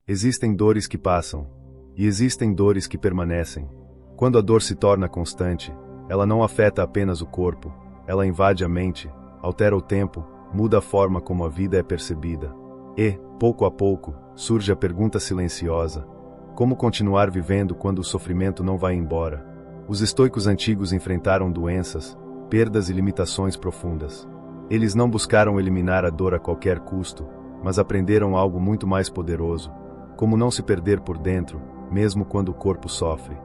Existem dores que passam, e existem dores que permanecem. Quando a dor se torna constante, ela não afeta apenas o corpo, ela invade a mente, altera o tempo, muda a forma como a vida é percebida. E, pouco a pouco, surge a pergunta silenciosa: como continuar vivendo quando o sofrimento não vai embora? Os estoicos antigos enfrentaram doenças, perdas e limitações profundas. Eles não buscaram eliminar a dor a qualquer custo, mas aprenderam algo muito mais poderoso: como não se perder por dentro, mesmo quando o corpo sofre.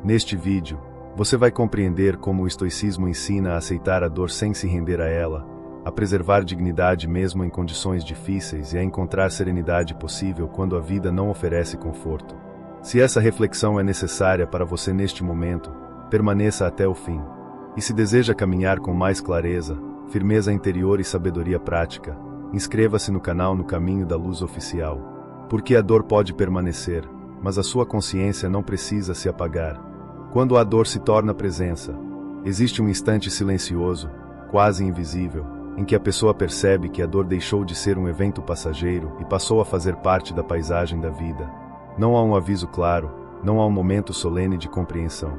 Neste vídeo, você vai compreender como o estoicismo ensina a aceitar a dor sem se render a ela, a preservar dignidade mesmo em condições difíceis e a encontrar serenidade possível quando a vida não oferece conforto. Se essa reflexão é necessária para você neste momento, permaneça até o fim. E se deseja caminhar com mais clareza, firmeza interior e sabedoria prática, inscreva-se no canal No Caminho da Luz Oficial. Porque a dor pode permanecer, mas a sua consciência não precisa se apagar. Quando a dor se torna presença, existe um instante silencioso, quase invisível, em que a pessoa percebe que a dor deixou de ser um evento passageiro e passou a fazer parte da paisagem da vida. Não há um aviso claro, não há um momento solene de compreensão.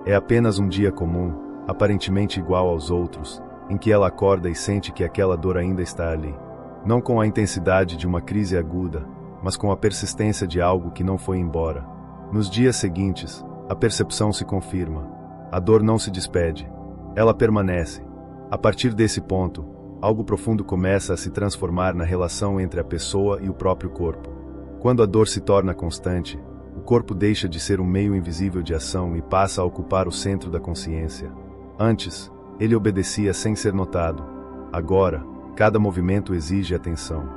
É apenas um dia comum, aparentemente igual aos outros, em que ela acorda e sente que aquela dor ainda está ali. Não com a intensidade de uma crise aguda, mas com a persistência de algo que não foi embora. Nos dias seguintes, a percepção se confirma. A dor não se despede. Ela permanece. A partir desse ponto, algo profundo começa a se transformar na relação entre a pessoa e o próprio corpo. Quando a dor se torna constante, o corpo deixa de ser um meio invisível de ação e passa a ocupar o centro da consciência. Antes, ele obedecia sem ser notado. Agora, cada movimento exige atenção.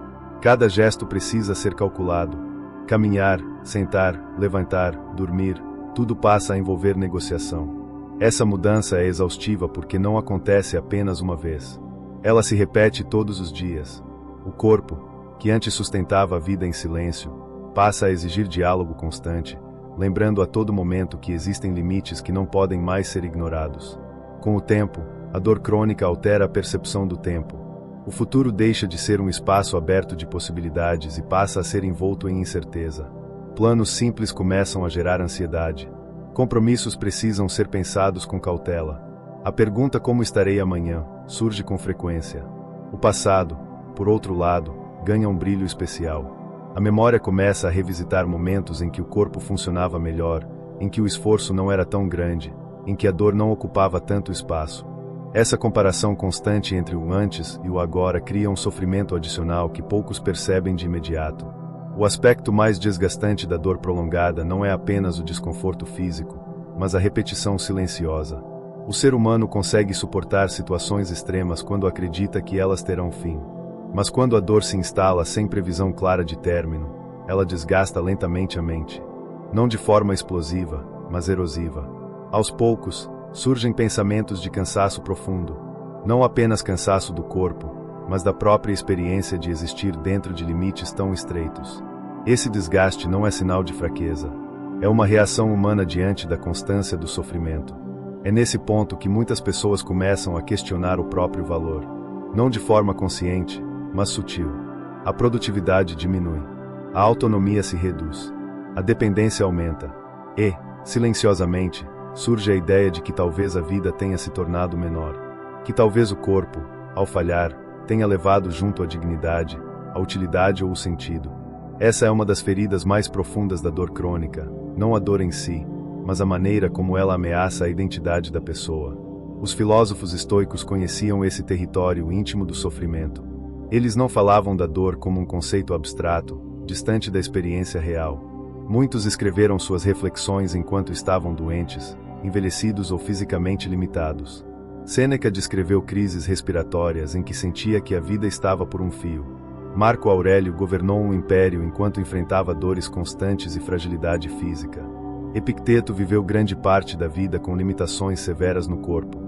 Cada gesto precisa ser calculado. Caminhar, sentar, levantar, dormir, tudo passa a envolver negociação. Essa mudança é exaustiva porque não acontece apenas uma vez. Ela se repete todos os dias. O corpo, que antes sustentava a vida em silêncio, passa a exigir diálogo constante, lembrando a todo momento que existem limites que não podem mais ser ignorados. Com o tempo, a dor crônica altera a percepção do tempo. O futuro deixa de ser um espaço aberto de possibilidades e passa a ser envolto em incerteza. Planos simples começam a gerar ansiedade. Compromissos precisam ser pensados com cautela. A pergunta "como estarei amanhã?" surge com frequência. O passado, por outro lado, ganha um brilho especial. A memória começa a revisitar momentos em que o corpo funcionava melhor, em que o esforço não era tão grande, em que a dor não ocupava tanto espaço. Essa comparação constante entre o antes e o agora cria um sofrimento adicional que poucos percebem de imediato. O aspecto mais desgastante da dor prolongada não é apenas o desconforto físico, mas a repetição silenciosa. O ser humano consegue suportar situações extremas quando acredita que elas terão fim. Mas quando a dor se instala sem previsão clara de término, ela desgasta lentamente a mente. Não de forma explosiva, mas erosiva. Aos poucos, surgem pensamentos de cansaço profundo. Não apenas cansaço do corpo, mas da própria experiência de existir dentro de limites tão estreitos. Esse desgaste não é sinal de fraqueza. É uma reação humana diante da constância do sofrimento. É nesse ponto que muitas pessoas começam a questionar o próprio valor. Não de forma consciente, mas sutil. A produtividade diminui. A autonomia se reduz. A dependência aumenta. E, silenciosamente, surge a ideia de que talvez a vida tenha se tornado menor. Que talvez o corpo, ao falhar, tenha levado junto a dignidade, a utilidade ou o sentido. Essa é uma das feridas mais profundas da dor crônica, não a dor em si, mas a maneira como ela ameaça a identidade da pessoa. Os filósofos estoicos conheciam esse território íntimo do sofrimento. Eles não falavam da dor como um conceito abstrato, distante da experiência real. Muitos escreveram suas reflexões enquanto estavam doentes, envelhecidos ou fisicamente limitados. Sêneca descreveu crises respiratórias em que sentia que a vida estava por um fio. Marco Aurélio governou um império enquanto enfrentava dores constantes e fragilidade física. Epicteto viveu grande parte da vida com limitações severas no corpo.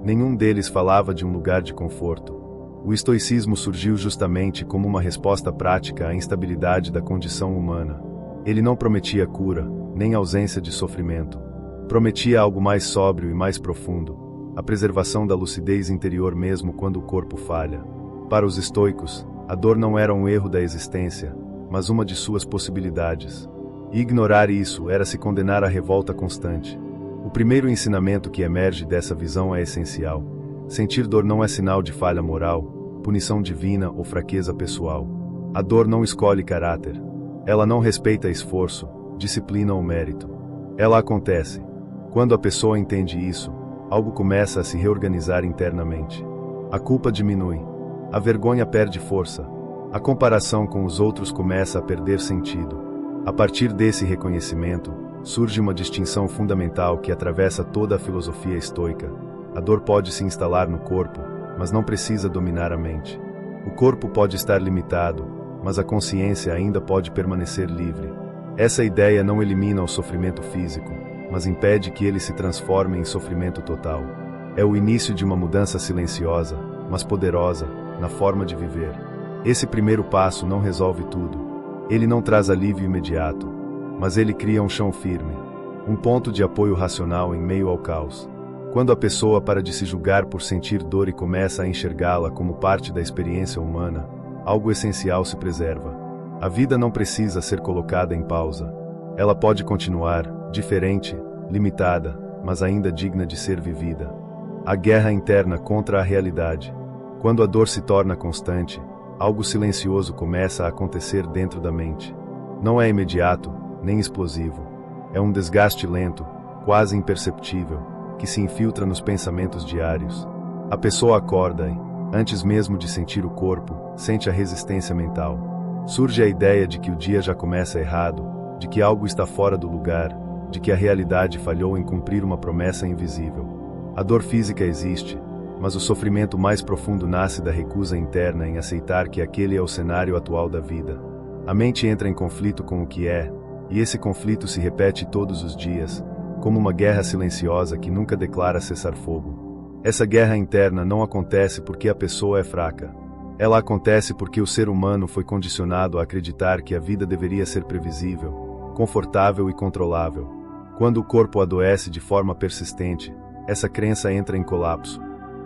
Nenhum deles falava de um lugar de conforto. O estoicismo surgiu justamente como uma resposta prática à instabilidade da condição humana. Ele não prometia cura, nem ausência de sofrimento. Prometia algo mais sóbrio e mais profundo, a preservação da lucidez interior mesmo quando o corpo falha. Para os estoicos, a dor não era um erro da existência, mas uma de suas possibilidades. E ignorar isso era se condenar à revolta constante. O primeiro ensinamento que emerge dessa visão é essencial. Sentir dor não é sinal de falha moral, punição divina ou fraqueza pessoal. A dor não escolhe caráter. Ela não respeita esforço, disciplina ou mérito. Ela acontece. Quando a pessoa entende isso, algo começa a se reorganizar internamente. A culpa diminui. A vergonha perde força. A comparação com os outros começa a perder sentido. A partir desse reconhecimento, surge uma distinção fundamental que atravessa toda a filosofia estoica. A dor pode se instalar no corpo, mas não precisa dominar a mente. O corpo pode estar limitado, mas a consciência ainda pode permanecer livre. Essa ideia não elimina o sofrimento físico, mas impede que ele se transforme em sofrimento total. É o início de uma mudança silenciosa, mas poderosa, na forma de viver. Esse primeiro passo não resolve tudo. Ele não traz alívio imediato, mas ele cria um chão firme, um ponto de apoio racional em meio ao caos. Quando a pessoa para de se julgar por sentir dor e começa a enxergá-la como parte da experiência humana, algo essencial se preserva. A vida não precisa ser colocada em pausa. Ela pode continuar, diferente, limitada, mas ainda digna de ser vivida. A guerra interna contra a realidade. Quando a dor se torna constante, algo silencioso começa a acontecer dentro da mente. Não é imediato, nem explosivo. É um desgaste lento, quase imperceptível, que se infiltra nos pensamentos diários. A pessoa acorda e, antes mesmo de sentir o corpo, sente a resistência mental. Surge a ideia de que o dia já começa errado, de que algo está fora do lugar, de que a realidade falhou em cumprir uma promessa invisível. A dor física existe, mas o sofrimento mais profundo nasce da recusa interna em aceitar que aquele é o cenário atual da vida. A mente entra em conflito com o que é, e esse conflito se repete todos os dias, como uma guerra silenciosa que nunca declara cessar fogo. Essa guerra interna não acontece porque a pessoa é fraca. Ela acontece porque o ser humano foi condicionado a acreditar que a vida deveria ser previsível, confortável e controlável. Quando o corpo adoece de forma persistente, essa crença entra em colapso.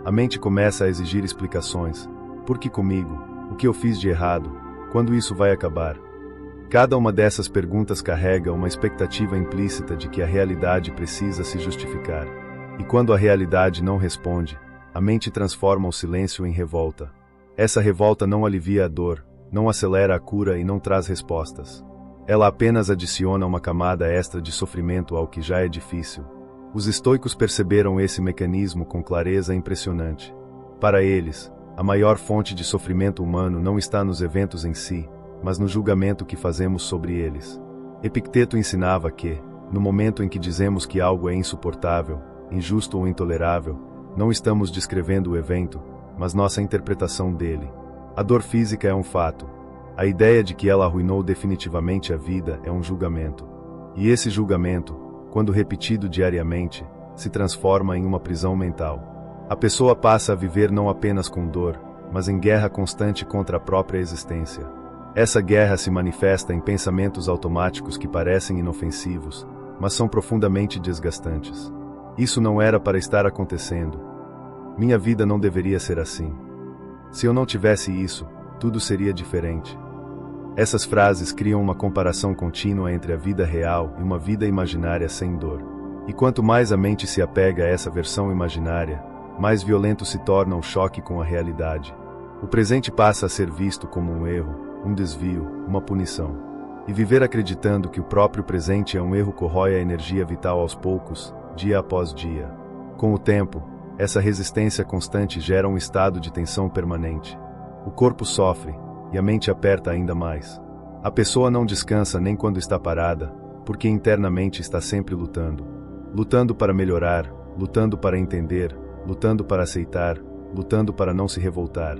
A mente começa a exigir explicações. Por que comigo? O que eu fiz de errado? Quando isso vai acabar? Cada uma dessas perguntas carrega uma expectativa implícita de que a realidade precisa se justificar. E quando a realidade não responde, a mente transforma o silêncio em revolta. Essa revolta não alivia a dor, não acelera a cura e não traz respostas. Ela apenas adiciona uma camada extra de sofrimento ao que já é difícil. Os estoicos perceberam esse mecanismo com clareza impressionante. Para eles, a maior fonte de sofrimento humano não está nos eventos em si, mas no julgamento que fazemos sobre eles. Epicteto ensinava que, no momento em que dizemos que algo é insuportável, injusto ou intolerável, não estamos descrevendo o evento, mas nossa interpretação dele. A dor física é um fato. A ideia de que ela arruinou definitivamente a vida é um julgamento. E esse julgamento, quando repetido diariamente, se transforma em uma prisão mental. A pessoa passa a viver não apenas com dor, mas em guerra constante contra a própria existência. Essa guerra se manifesta em pensamentos automáticos que parecem inofensivos, mas são profundamente desgastantes. Isso não era para estar acontecendo. Minha vida não deveria ser assim. Se eu não tivesse isso, tudo seria diferente. Essas frases criam uma comparação contínua entre a vida real e uma vida imaginária sem dor. E quanto mais a mente se apega a essa versão imaginária, mais violento se torna o choque com a realidade. O presente passa a ser visto como um erro, um desvio, uma punição. E viver acreditando que o próprio presente é um erro corrói a energia vital aos poucos, dia após dia. Com o tempo, essa resistência constante gera um estado de tensão permanente. O corpo sofre, e a mente aperta ainda mais. A pessoa não descansa nem quando está parada, porque internamente está sempre lutando. Lutando para melhorar, lutando para entender, lutando para aceitar, lutando para não se revoltar.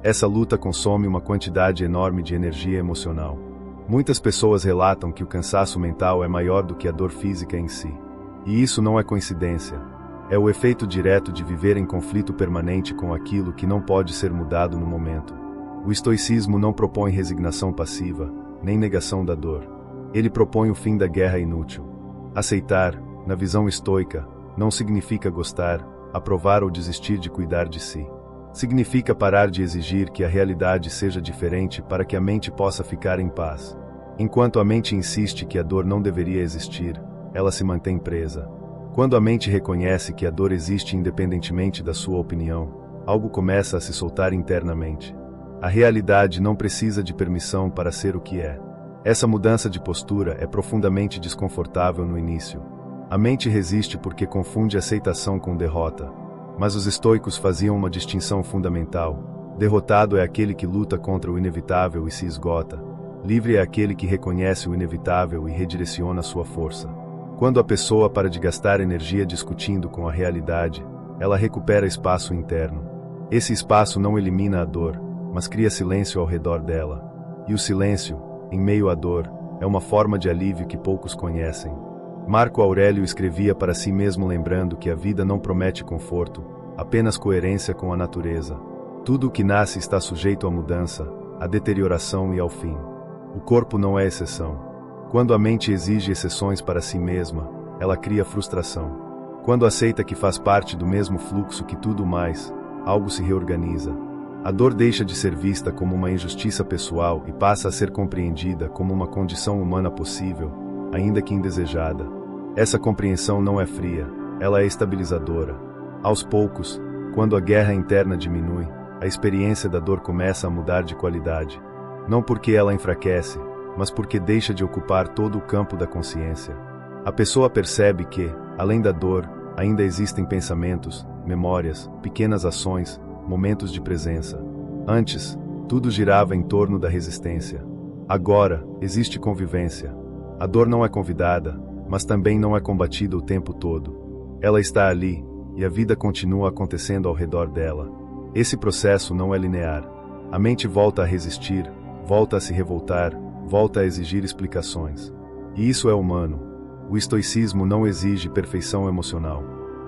Essa luta consome uma quantidade enorme de energia emocional. Muitas pessoas relatam que o cansaço mental é maior do que a dor física em si. E isso não é coincidência. É o efeito direto de viver em conflito permanente com aquilo que não pode ser mudado no momento. O estoicismo não propõe resignação passiva, nem negação da dor. Ele propõe o fim da guerra inútil. Aceitar, na visão estoica, não significa gostar, aprovar ou desistir de cuidar de si. Significa parar de exigir que a realidade seja diferente para que a mente possa ficar em paz. Enquanto a mente insiste que a dor não deveria existir, ela se mantém presa. Quando a mente reconhece que a dor existe independentemente da sua opinião, algo começa a se soltar internamente. A realidade não precisa de permissão para ser o que é. Essa mudança de postura é profundamente desconfortável no início. A mente resiste porque confunde aceitação com derrota. Mas os estoicos faziam uma distinção fundamental. Derrotado é aquele que luta contra o inevitável e se esgota. Livre é aquele que reconhece o inevitável e redireciona sua força. Quando a pessoa para de gastar energia discutindo com a realidade, ela recupera espaço interno. Esse espaço não elimina a dor, mas cria silêncio ao redor dela. E o silêncio, em meio à dor, é uma forma de alívio que poucos conhecem. Marco Aurélio escrevia para si mesmo lembrando que a vida não promete conforto, apenas coerência com a natureza. Tudo o que nasce está sujeito à mudança, à deterioração e ao fim. O corpo não é exceção. Quando a mente exige exceções para si mesma, ela cria frustração. Quando aceita que faz parte do mesmo fluxo que tudo mais, algo se reorganiza. A dor deixa de ser vista como uma injustiça pessoal e passa a ser compreendida como uma condição humana possível, ainda que indesejada. Essa compreensão não é fria, ela é estabilizadora. Aos poucos, quando a guerra interna diminui, a experiência da dor começa a mudar de qualidade. Não porque ela enfraquece, mas porque deixa de ocupar todo o campo da consciência. A pessoa percebe que, além da dor, ainda existem pensamentos, memórias, pequenas ações, momentos de presença. Antes, tudo girava em torno da resistência. Agora, existe convivência. A dor não é convidada, mas também não é combatida o tempo todo. Ela está ali, e a vida continua acontecendo ao redor dela. Esse processo não é linear. A mente volta a resistir, volta a se revoltar, volta a exigir explicações. E isso é humano. O estoicismo não exige perfeição emocional.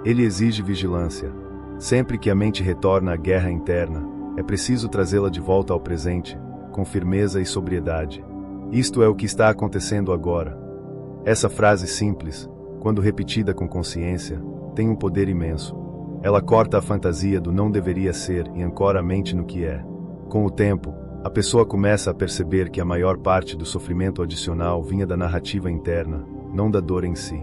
Ele exige vigilância. Sempre que a mente retorna à guerra interna, é preciso trazê-la de volta ao presente, com firmeza e sobriedade. Isto é o que está acontecendo agora. Essa frase simples, quando repetida com consciência, tem um poder imenso. Ela corta a fantasia do não deveria ser e ancora a mente no que é. Com o tempo, a pessoa começa a perceber que a maior parte do sofrimento adicional vinha da narrativa interna, não da dor em si.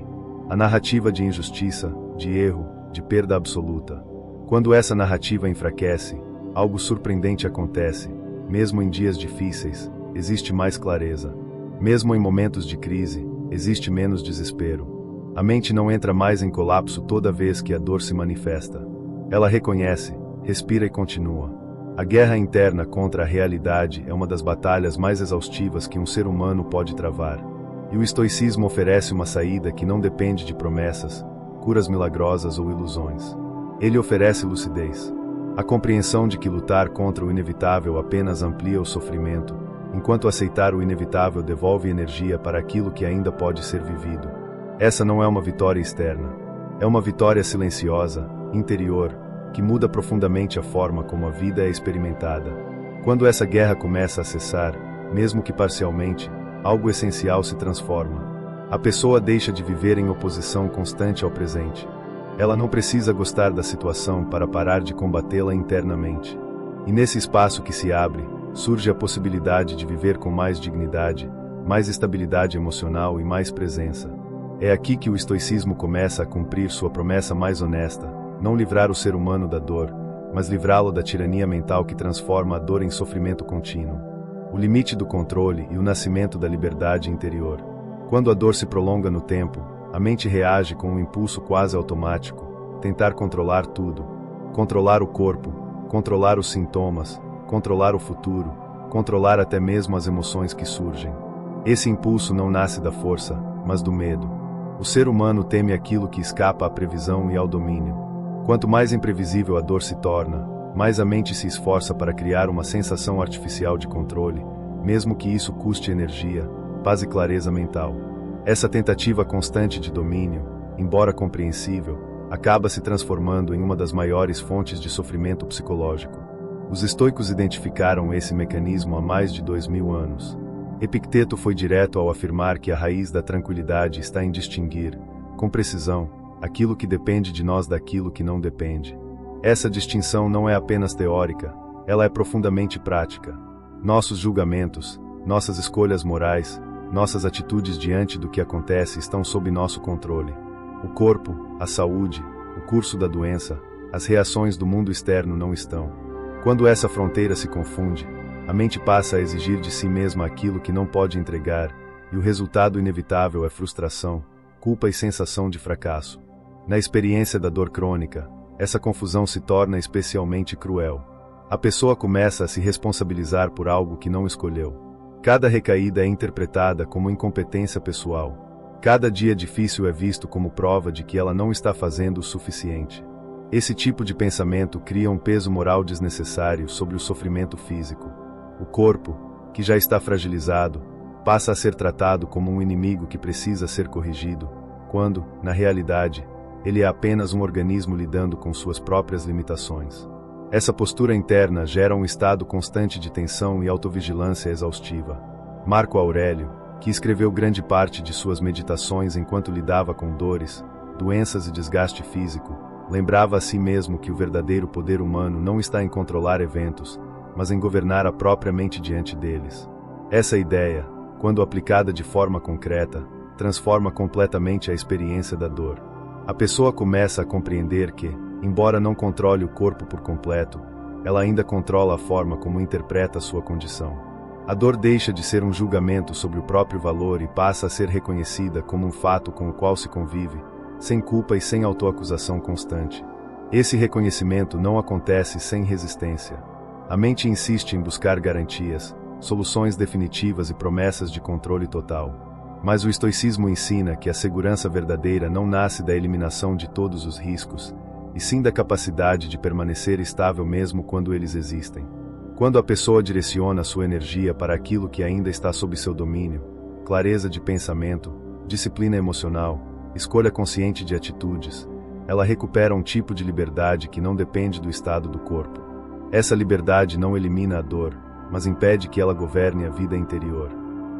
A narrativa de injustiça, de erro, de perda absoluta. Quando essa narrativa enfraquece, algo surpreendente acontece. Mesmo em dias difíceis, existe mais clareza. Mesmo em momentos de crise, existe menos desespero. A mente não entra mais em colapso toda vez que a dor se manifesta. Ela reconhece, respira e continua. A guerra interna contra a realidade é uma das batalhas mais exaustivas que um ser humano pode travar. E o estoicismo oferece uma saída que não depende de promessas, curas milagrosas ou ilusões. Ele oferece lucidez. A compreensão de que lutar contra o inevitável apenas amplia o sofrimento, enquanto aceitar o inevitável devolve energia para aquilo que ainda pode ser vivido. Essa não é uma vitória externa. É uma vitória silenciosa, interior, que muda profundamente a forma como a vida é experimentada. Quando essa guerra começa a cessar, mesmo que parcialmente, algo essencial se transforma. A pessoa deixa de viver em oposição constante ao presente. Ela não precisa gostar da situação para parar de combatê-la internamente. E nesse espaço que se abre, surge a possibilidade de viver com mais dignidade, mais estabilidade emocional e mais presença. É aqui que o estoicismo começa a cumprir sua promessa mais honesta, não livrar o ser humano da dor, mas livrá-lo da tirania mental que transforma a dor em sofrimento contínuo. O limite do controle e o nascimento da liberdade interior. Quando a dor se prolonga no tempo, a mente reage com um impulso quase automático, tentar controlar tudo. Controlar o corpo, controlar os sintomas, controlar o futuro, controlar até mesmo as emoções que surgem. Esse impulso não nasce da força, mas do medo. O ser humano teme aquilo que escapa à previsão e ao domínio. Quanto mais imprevisível a dor se torna, mais a mente se esforça para criar uma sensação artificial de controle, mesmo que isso custe energia, paz e clareza mental. Essa tentativa constante de domínio, embora compreensível, acaba se transformando em uma das maiores fontes de sofrimento psicológico. Os estoicos identificaram esse mecanismo há mais de 2000 anos. Epicteto foi direto ao afirmar que a raiz da tranquilidade está em distinguir, com precisão, aquilo que depende de nós daquilo que não depende. Essa distinção não é apenas teórica, ela é profundamente prática. Nossos julgamentos, nossas escolhas morais, nossas atitudes diante do que acontece estão sob nosso controle. O corpo, a saúde, o curso da doença, as reações do mundo externo não estão. Quando essa fronteira se confunde, a mente passa a exigir de si mesma aquilo que não pode entregar, e o resultado inevitável é frustração, culpa e sensação de fracasso. Na experiência da dor crônica, essa confusão se torna especialmente cruel. A pessoa começa a se responsabilizar por algo que não escolheu. Cada recaída é interpretada como incompetência pessoal. Cada dia difícil é visto como prova de que ela não está fazendo o suficiente. Esse tipo de pensamento cria um peso moral desnecessário sobre o sofrimento físico. O corpo, que já está fragilizado, passa a ser tratado como um inimigo que precisa ser corrigido, quando, na realidade, ele é apenas um organismo lidando com suas próprias limitações. Essa postura interna gera um estado constante de tensão e autovigilância exaustiva. Marco Aurélio, que escreveu grande parte de suas meditações enquanto lidava com dores, doenças e desgaste físico, lembrava a si mesmo que o verdadeiro poder humano não está em controlar eventos, mas em governar a própria mente diante deles. Essa ideia, quando aplicada de forma concreta, transforma completamente a experiência da dor. A pessoa começa a compreender que, embora não controle o corpo por completo, ela ainda controla a forma como interpreta sua condição. A dor deixa de ser um julgamento sobre o próprio valor e passa a ser reconhecida como um fato com o qual se convive, sem culpa e sem autoacusação constante. Esse reconhecimento não acontece sem resistência. A mente insiste em buscar garantias, soluções definitivas e promessas de controle total. Mas o estoicismo ensina que a segurança verdadeira não nasce da eliminação de todos os riscos, e sim da capacidade de permanecer estável mesmo quando eles existem. Quando a pessoa direciona sua energia para aquilo que ainda está sob seu domínio, clareza de pensamento, disciplina emocional, escolha consciente de atitudes, ela recupera um tipo de liberdade que não depende do estado do corpo. Essa liberdade não elimina a dor, mas impede que ela governe a vida interior.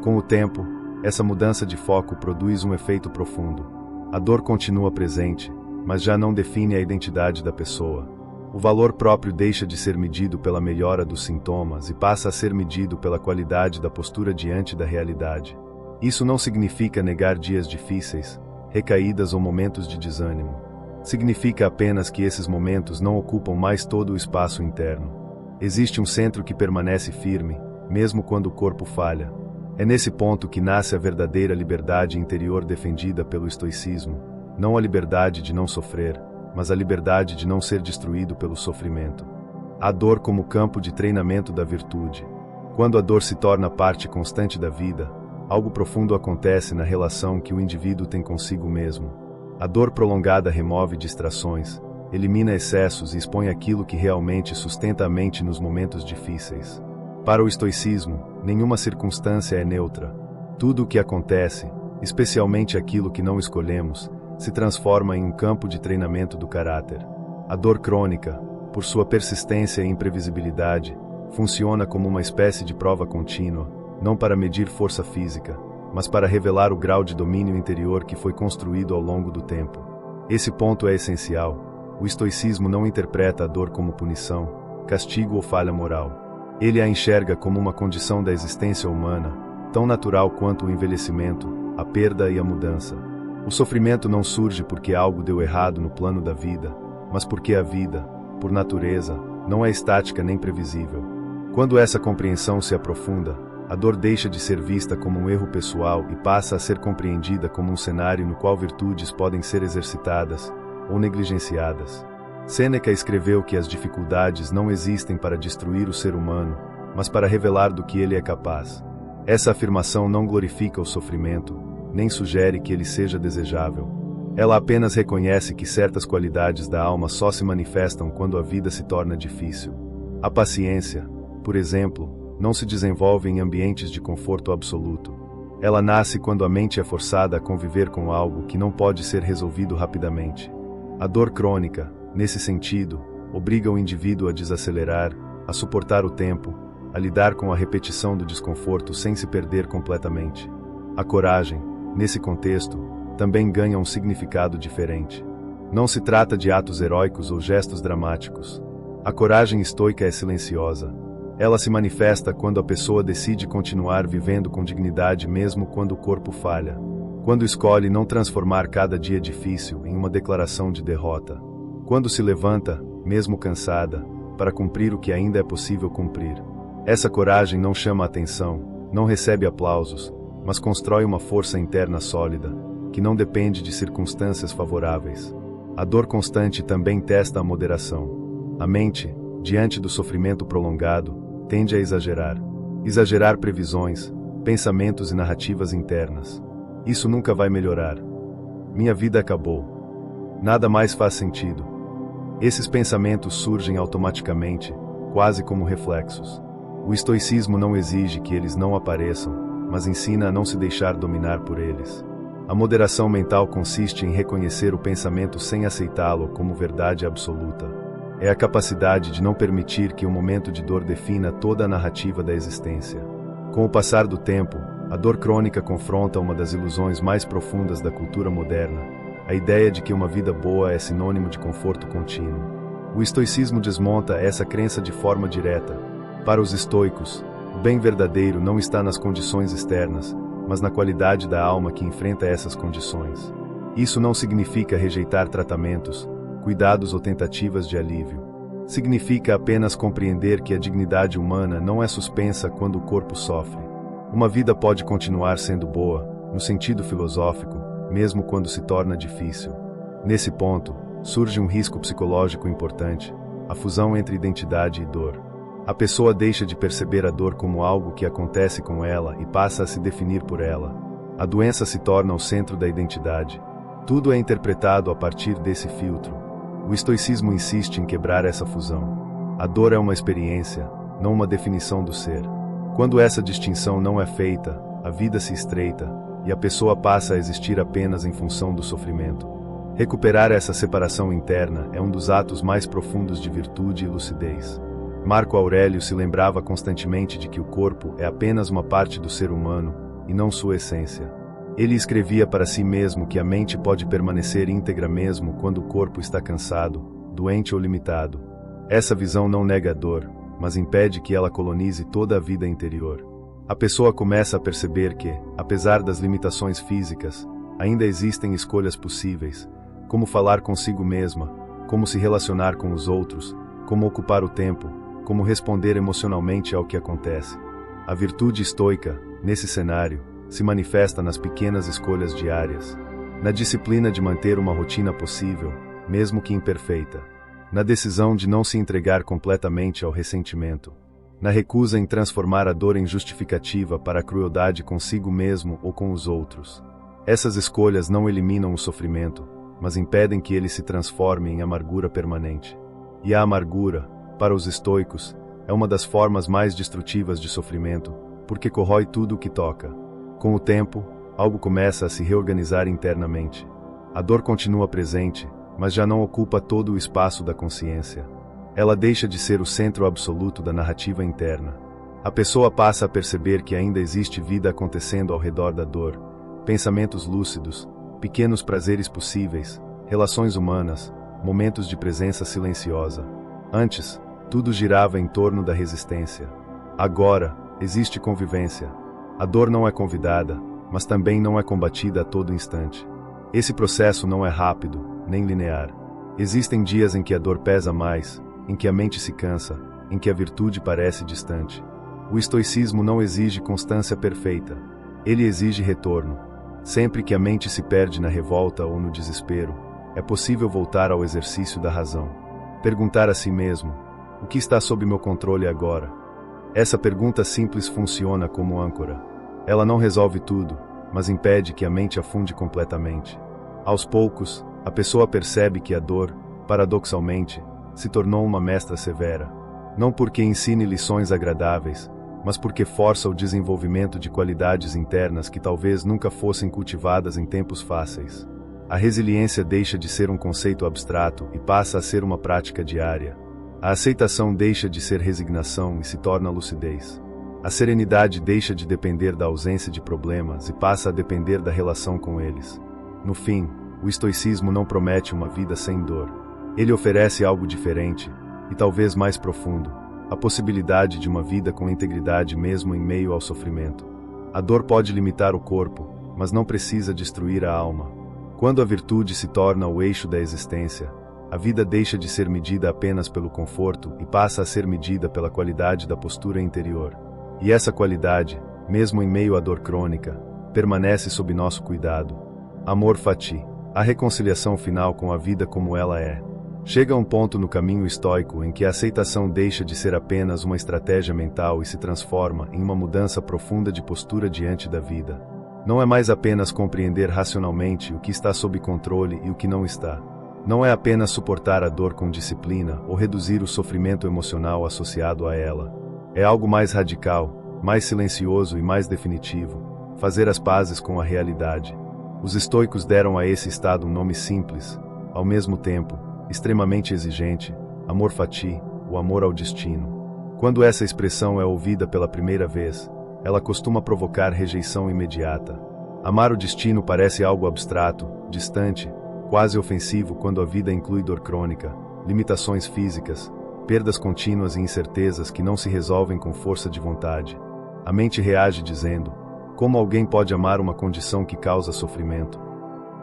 Com o tempo, essa mudança de foco produz um efeito profundo. A dor continua presente, mas já não define a identidade da pessoa. O valor próprio deixa de ser medido pela melhora dos sintomas e passa a ser medido pela qualidade da postura diante da realidade. Isso não significa negar dias difíceis, recaídas ou momentos de desânimo. Significa apenas que esses momentos não ocupam mais todo o espaço interno. Existe um centro que permanece firme, mesmo quando o corpo falha. É nesse ponto que nasce a verdadeira liberdade interior defendida pelo estoicismo, não a liberdade de não sofrer, mas a liberdade de não ser destruído pelo sofrimento. A dor como campo de treinamento da virtude. Quando a dor se torna parte constante da vida, algo profundo acontece na relação que o indivíduo tem consigo mesmo. A dor prolongada remove distrações, elimina excessos e expõe aquilo que realmente sustenta a mente nos momentos difíceis. Para o estoicismo, nenhuma circunstância é neutra. Tudo o que acontece, especialmente aquilo que não escolhemos, se transforma em um campo de treinamento do caráter. A dor crônica, por sua persistência e imprevisibilidade, funciona como uma espécie de prova contínua, não para medir força física, mas para revelar o grau de domínio interior que foi construído ao longo do tempo. Esse ponto é essencial. O estoicismo não interpreta a dor como punição, castigo ou falha moral. Ele a enxerga como uma condição da existência humana, tão natural quanto o envelhecimento, a perda e a mudança. O sofrimento não surge porque algo deu errado no plano da vida, mas porque a vida, por natureza, não é estática nem previsível. Quando essa compreensão se aprofunda, a dor deixa de ser vista como um erro pessoal e passa a ser compreendida como um cenário no qual virtudes podem ser exercitadas ou negligenciadas. Sêneca escreveu que as dificuldades não existem para destruir o ser humano, mas para revelar do que ele é capaz. Essa afirmação não glorifica o sofrimento, nem sugere que ele seja desejável. Ela apenas reconhece que certas qualidades da alma só se manifestam quando a vida se torna difícil. A paciência, por exemplo, não se desenvolve em ambientes de conforto absoluto. Ela nasce quando a mente é forçada a conviver com algo que não pode ser resolvido rapidamente. A dor crônica, nesse sentido, obriga o indivíduo a desacelerar, a suportar o tempo, a lidar com a repetição do desconforto sem se perder completamente. A coragem, nesse contexto, também ganha um significado diferente. Não se trata de atos heróicos ou gestos dramáticos. A coragem estoica é silenciosa. Ela se manifesta quando a pessoa decide continuar vivendo com dignidade mesmo quando o corpo falha. Quando escolhe não transformar cada dia difícil em uma declaração de derrota. Quando se levanta, mesmo cansada, para cumprir o que ainda é possível cumprir. Essa coragem não chama atenção, não recebe aplausos, mas constrói uma força interna sólida, que não depende de circunstâncias favoráveis. A dor constante também testa a moderação. A mente, diante do sofrimento prolongado, tende a exagerar. Exagerar previsões, pensamentos e narrativas internas. Isso nunca vai melhorar. Minha vida acabou. Nada mais faz sentido. Esses pensamentos surgem automaticamente, quase como reflexos. O estoicismo não exige que eles não apareçam, mas ensina a não se deixar dominar por eles. A moderação mental consiste em reconhecer o pensamento sem aceitá-lo como verdade absoluta. É a capacidade de não permitir que um momento de dor defina toda a narrativa da existência. Com o passar do tempo, a dor crônica confronta uma das ilusões mais profundas da cultura moderna, a ideia de que uma vida boa é sinônimo de conforto contínuo. O estoicismo desmonta essa crença de forma direta. Para os estoicos, o bem verdadeiro não está nas condições externas, mas na qualidade da alma que enfrenta essas condições. Isso não significa rejeitar tratamentos, cuidados ou tentativas de alívio. Significa apenas compreender que a dignidade humana não é suspensa quando o corpo sofre. Uma vida pode continuar sendo boa, no sentido filosófico, mesmo quando se torna difícil. Nesse ponto, surge um risco psicológico importante, a fusão entre identidade e dor. A pessoa deixa de perceber a dor como algo que acontece com ela e passa a se definir por ela. A doença se torna o centro da identidade. Tudo é interpretado a partir desse filtro. O estoicismo insiste em quebrar essa fusão. A dor é uma experiência, não uma definição do ser. Quando essa distinção não é feita, a vida se estreita, e a pessoa passa a existir apenas em função do sofrimento. Recuperar essa separação interna é um dos atos mais profundos de virtude e lucidez. Marco Aurélio se lembrava constantemente de que o corpo é apenas uma parte do ser humano, e não sua essência. Ele escrevia para si mesmo que a mente pode permanecer íntegra mesmo quando o corpo está cansado, doente ou limitado. Essa visão não nega a dor, mas impede que ela colonize toda a vida interior. A pessoa começa a perceber que, apesar das limitações físicas, ainda existem escolhas possíveis, como falar consigo mesma, como se relacionar com os outros, como ocupar o tempo, como responder emocionalmente ao que acontece. A virtude estoica, nesse cenário, se manifesta nas pequenas escolhas diárias, na disciplina de manter uma rotina possível, mesmo que imperfeita, na decisão de não se entregar completamente ao ressentimento, na recusa em transformar a dor em justificativa para a crueldade consigo mesmo ou com os outros. Essas escolhas não eliminam o sofrimento, mas impedem que ele se transforme em amargura permanente. E a amargura, para os estoicos, é uma das formas mais destrutivas de sofrimento, porque corrói tudo o que toca. Com o tempo, algo começa a se reorganizar internamente. A dor continua presente, mas já não ocupa todo o espaço da consciência. Ela deixa de ser o centro absoluto da narrativa interna. A pessoa passa a perceber que ainda existe vida acontecendo ao redor da dor, pensamentos lúcidos, pequenos prazeres possíveis, relações humanas, momentos de presença silenciosa. Antes, tudo girava em torno da resistência. Agora, existe convivência. A dor não é convidada, mas também não é combatida a todo instante. Esse processo não é rápido, nem linear. Existem dias em que a dor pesa mais, em que a mente se cansa, em que a virtude parece distante. O estoicismo não exige constância perfeita. Ele exige retorno. Sempre que a mente se perde na revolta ou no desespero, é possível voltar ao exercício da razão. Perguntar a si mesmo: o que está sob meu controle agora? Essa pergunta simples funciona como âncora. Ela não resolve tudo, mas impede que a mente afunde completamente. Aos poucos, a pessoa percebe que a dor, paradoxalmente, se tornou uma mestra severa. Não porque ensine lições agradáveis, mas porque força o desenvolvimento de qualidades internas que talvez nunca fossem cultivadas em tempos fáceis. A resiliência deixa de ser um conceito abstrato e passa a ser uma prática diária. A aceitação deixa de ser resignação e se torna lucidez. A serenidade deixa de depender da ausência de problemas e passa a depender da relação com eles. No fim, o estoicismo não promete uma vida sem dor. Ele oferece algo diferente, e talvez mais profundo, a possibilidade de uma vida com integridade mesmo em meio ao sofrimento. A dor pode limitar o corpo, mas não precisa destruir a alma. Quando a virtude se torna o eixo da existência, a vida deixa de ser medida apenas pelo conforto e passa a ser medida pela qualidade da postura interior. E essa qualidade, mesmo em meio à dor crônica, permanece sob nosso cuidado. Amor fati, a reconciliação final com a vida como ela é. Chega um ponto no caminho estoico em que a aceitação deixa de ser apenas uma estratégia mental e se transforma em uma mudança profunda de postura diante da vida. Não é mais apenas compreender racionalmente o que está sob controle e o que não está. Não é apenas suportar a dor com disciplina ou reduzir o sofrimento emocional associado a ela. É algo mais radical, mais silencioso e mais definitivo: fazer as pazes com a realidade. Os estoicos deram a esse estado um nome simples, ao mesmo tempo extremamente exigente: amor fati, o amor ao destino. Quando essa expressão é ouvida pela primeira vez, ela costuma provocar rejeição imediata. Amar o destino parece algo abstrato, distante, quase ofensivo quando a vida inclui dor crônica, limitações físicas, perdas contínuas e incertezas que não se resolvem com força de vontade. A mente reage dizendo: como alguém pode amar uma condição que causa sofrimento?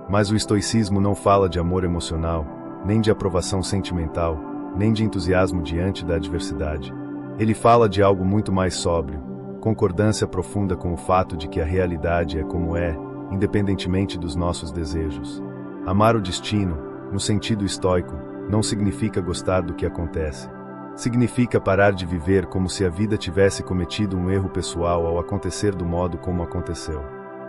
Mas o estoicismo não fala de amor emocional, nem de aprovação sentimental, nem de entusiasmo diante da adversidade. Ele fala de algo muito mais sóbrio: concordância profunda com o fato de que a realidade é como é, independentemente dos nossos desejos. Amar o destino, no sentido estoico, não significa gostar do que acontece. Significa parar de viver como se a vida tivesse cometido um erro pessoal ao acontecer do modo como aconteceu.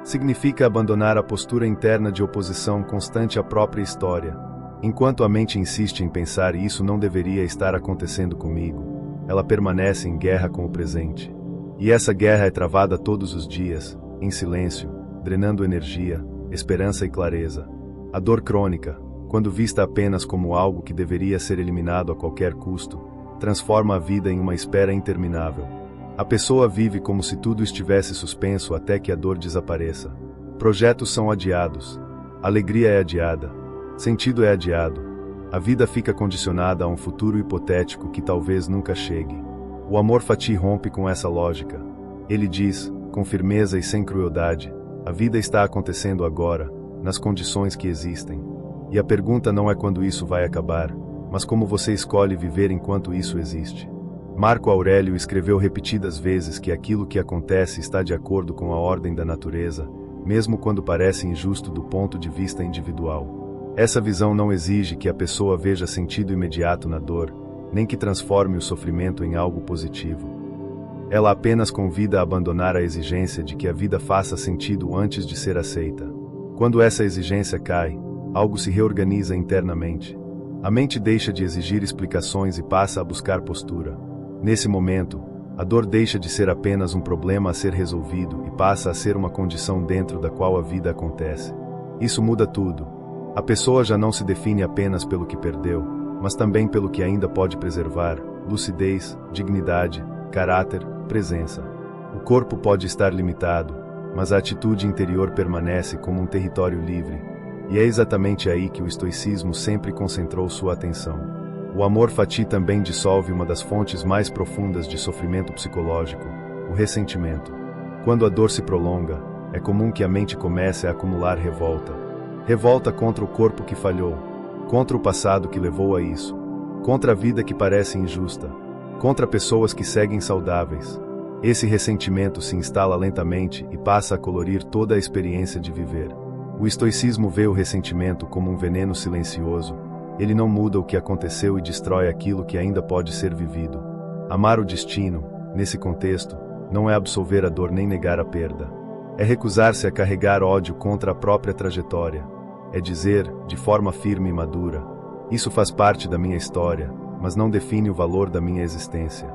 Significa abandonar a postura interna de oposição constante à própria história. Enquanto a mente insiste em pensar isso não deveria estar acontecendo comigo, ela permanece em guerra com o presente. E essa guerra é travada todos os dias, em silêncio, drenando energia, esperança e clareza. A dor crônica, quando vista apenas como algo que deveria ser eliminado a qualquer custo, transforma a vida em uma espera interminável. A pessoa vive como se tudo estivesse suspenso até que a dor desapareça. Projetos são adiados. Alegria é adiada. Sentido é adiado. A vida fica condicionada a um futuro hipotético que talvez nunca chegue. O amor fati rompe com essa lógica. Ele diz, com firmeza e sem crueldade: a vida está acontecendo agora, nas condições que existem. E a pergunta não é quando isso vai acabar, mas como você escolhe viver enquanto isso existe. Marco Aurélio escreveu repetidas vezes que aquilo que acontece está de acordo com a ordem da natureza, mesmo quando parece injusto do ponto de vista individual. Essa visão não exige que a pessoa veja sentido imediato na dor, nem que transforme o sofrimento em algo positivo. Ela apenas convida a abandonar a exigência de que a vida faça sentido antes de ser aceita. Quando essa exigência cai, algo se reorganiza internamente. A mente deixa de exigir explicações e passa a buscar postura. Nesse momento, a dor deixa de ser apenas um problema a ser resolvido e passa a ser uma condição dentro da qual a vida acontece. Isso muda tudo. A pessoa já não se define apenas pelo que perdeu, mas também pelo que ainda pode preservar: lucidez, dignidade, caráter, presença. O corpo pode estar limitado, mas a atitude interior permanece como um território livre. E é exatamente aí que o estoicismo sempre concentrou sua atenção. O amor fati também dissolve uma das fontes mais profundas de sofrimento psicológico: o ressentimento. Quando a dor se prolonga, é comum que a mente comece a acumular revolta. Revolta contra o corpo que falhou, contra o passado que levou a isso, contra a vida que parece injusta, contra pessoas que seguem saudáveis. Esse ressentimento se instala lentamente e passa a colorir toda a experiência de viver. O estoicismo vê o ressentimento como um veneno silencioso. Ele não muda o que aconteceu e destrói aquilo que ainda pode ser vivido. Amar o destino, nesse contexto, não é absolver a dor nem negar a perda. É recusar-se a carregar ódio contra a própria trajetória. É dizer, de forma firme e madura: isso faz parte da minha história, mas não define o valor da minha existência.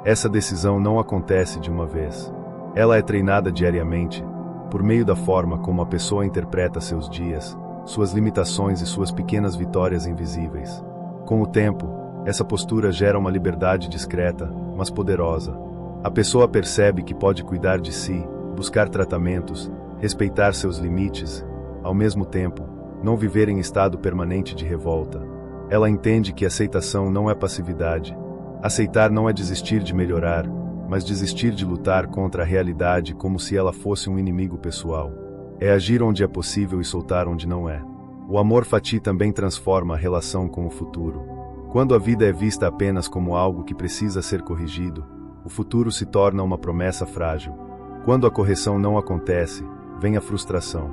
Essa decisão não acontece de uma vez. Ela é treinada diariamente, por meio da forma como a pessoa interpreta seus dias, suas limitações e suas pequenas vitórias invisíveis. Com o tempo, essa postura gera uma liberdade discreta, mas poderosa. A pessoa percebe que pode cuidar de si, buscar tratamentos, respeitar seus limites. Ao mesmo tempo, não viver em estado permanente de revolta. Ela entende que aceitação não é passividade. Aceitar não é desistir de melhorar, mas desistir de lutar contra a realidade como se ela fosse um inimigo pessoal. É agir onde é possível e soltar onde não é. O amor fati também transforma a relação com o futuro. Quando a vida é vista apenas como algo que precisa ser corrigido, o futuro se torna uma promessa frágil. Quando a correção não acontece, vem a frustração.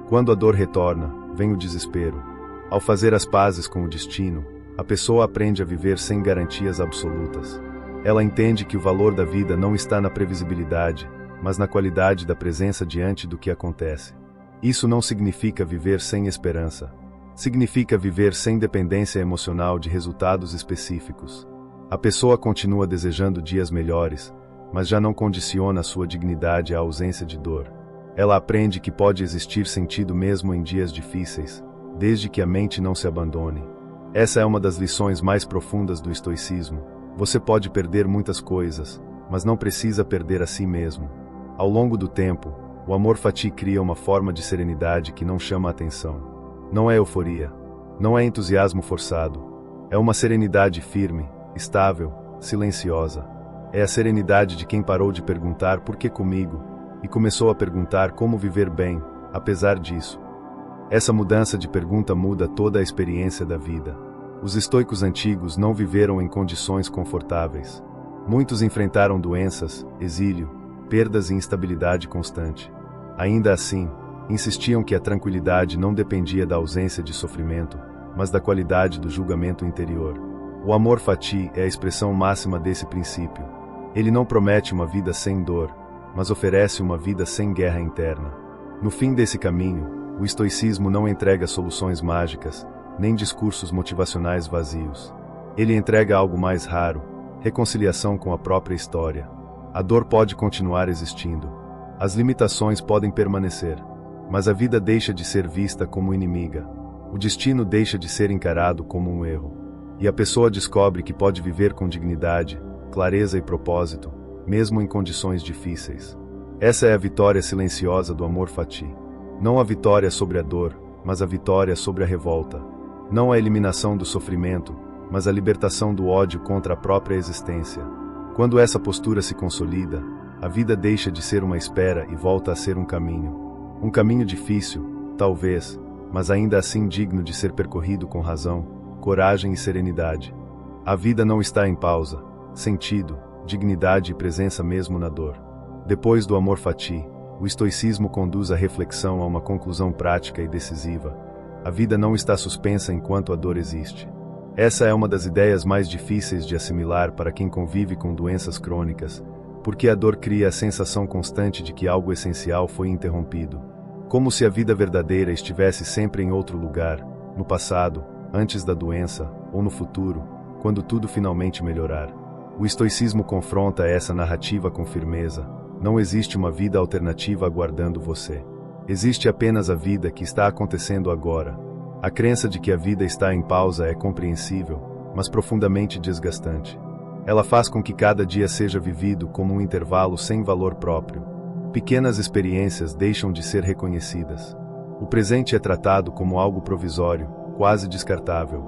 Quando a dor retorna, vem o desespero. Ao fazer as pazes com o destino, a pessoa aprende a viver sem garantias absolutas. Ela entende que o valor da vida não está na previsibilidade, mas na qualidade da presença diante do que acontece. Isso não significa viver sem esperança. Significa viver sem dependência emocional de resultados específicos. A pessoa continua desejando dias melhores, mas já não condiciona sua dignidade à ausência de dor. Ela aprende que pode existir sentido mesmo em dias difíceis, desde que a mente não se abandone. Essa é uma das lições mais profundas do estoicismo. Você pode perder muitas coisas, mas não precisa perder a si mesmo. Ao longo do tempo, o amor fati cria uma forma de serenidade que não chama a atenção. Não é euforia. Não é entusiasmo forçado. É uma serenidade firme, estável, silenciosa. É a serenidade de quem parou de perguntar por que comigo e começou a perguntar como viver bem, apesar disso. Essa mudança de pergunta muda toda a experiência da vida. Os estoicos antigos não viveram em condições confortáveis. Muitos enfrentaram doenças, exílio, perdas e instabilidade constante. Ainda assim, insistiam que a tranquilidade não dependia da ausência de sofrimento, mas da qualidade do julgamento interior. O amor fati é a expressão máxima desse princípio. Ele não promete uma vida sem dor, mas oferece uma vida sem guerra interna. No fim desse caminho, o estoicismo não entrega soluções mágicas, nem discursos motivacionais vazios. Ele entrega algo mais raro, reconciliação com a própria história. A dor pode continuar existindo. As limitações podem permanecer. Mas a vida deixa de ser vista como inimiga. O destino deixa de ser encarado como um erro. E a pessoa descobre que pode viver com dignidade, clareza e propósito, mesmo em condições difíceis. Essa é a vitória silenciosa do amor fati. Não a vitória sobre a dor, mas a vitória sobre a revolta. Não a eliminação do sofrimento, mas a libertação do ódio contra a própria existência. Quando essa postura se consolida, a vida deixa de ser uma espera e volta a ser um caminho. Um caminho difícil, talvez, mas ainda assim digno de ser percorrido com razão, coragem e serenidade. A vida não está em pausa, sentido, dignidade e presença mesmo na dor. Depois do amor fati, o estoicismo conduz a reflexão a uma conclusão prática e decisiva. A vida não está suspensa enquanto a dor existe. Essa é uma das ideias mais difíceis de assimilar para quem convive com doenças crônicas, porque a dor cria a sensação constante de que algo essencial foi interrompido. Como se a vida verdadeira estivesse sempre em outro lugar, no passado, antes da doença, ou no futuro, quando tudo finalmente melhorar. O estoicismo confronta essa narrativa com firmeza. Não existe uma vida alternativa aguardando você. Existe apenas a vida que está acontecendo agora. A crença de que a vida está em pausa é compreensível, mas profundamente desgastante. Ela faz com que cada dia seja vivido como um intervalo sem valor próprio. Pequenas experiências deixam de ser reconhecidas. O presente é tratado como algo provisório, quase descartável.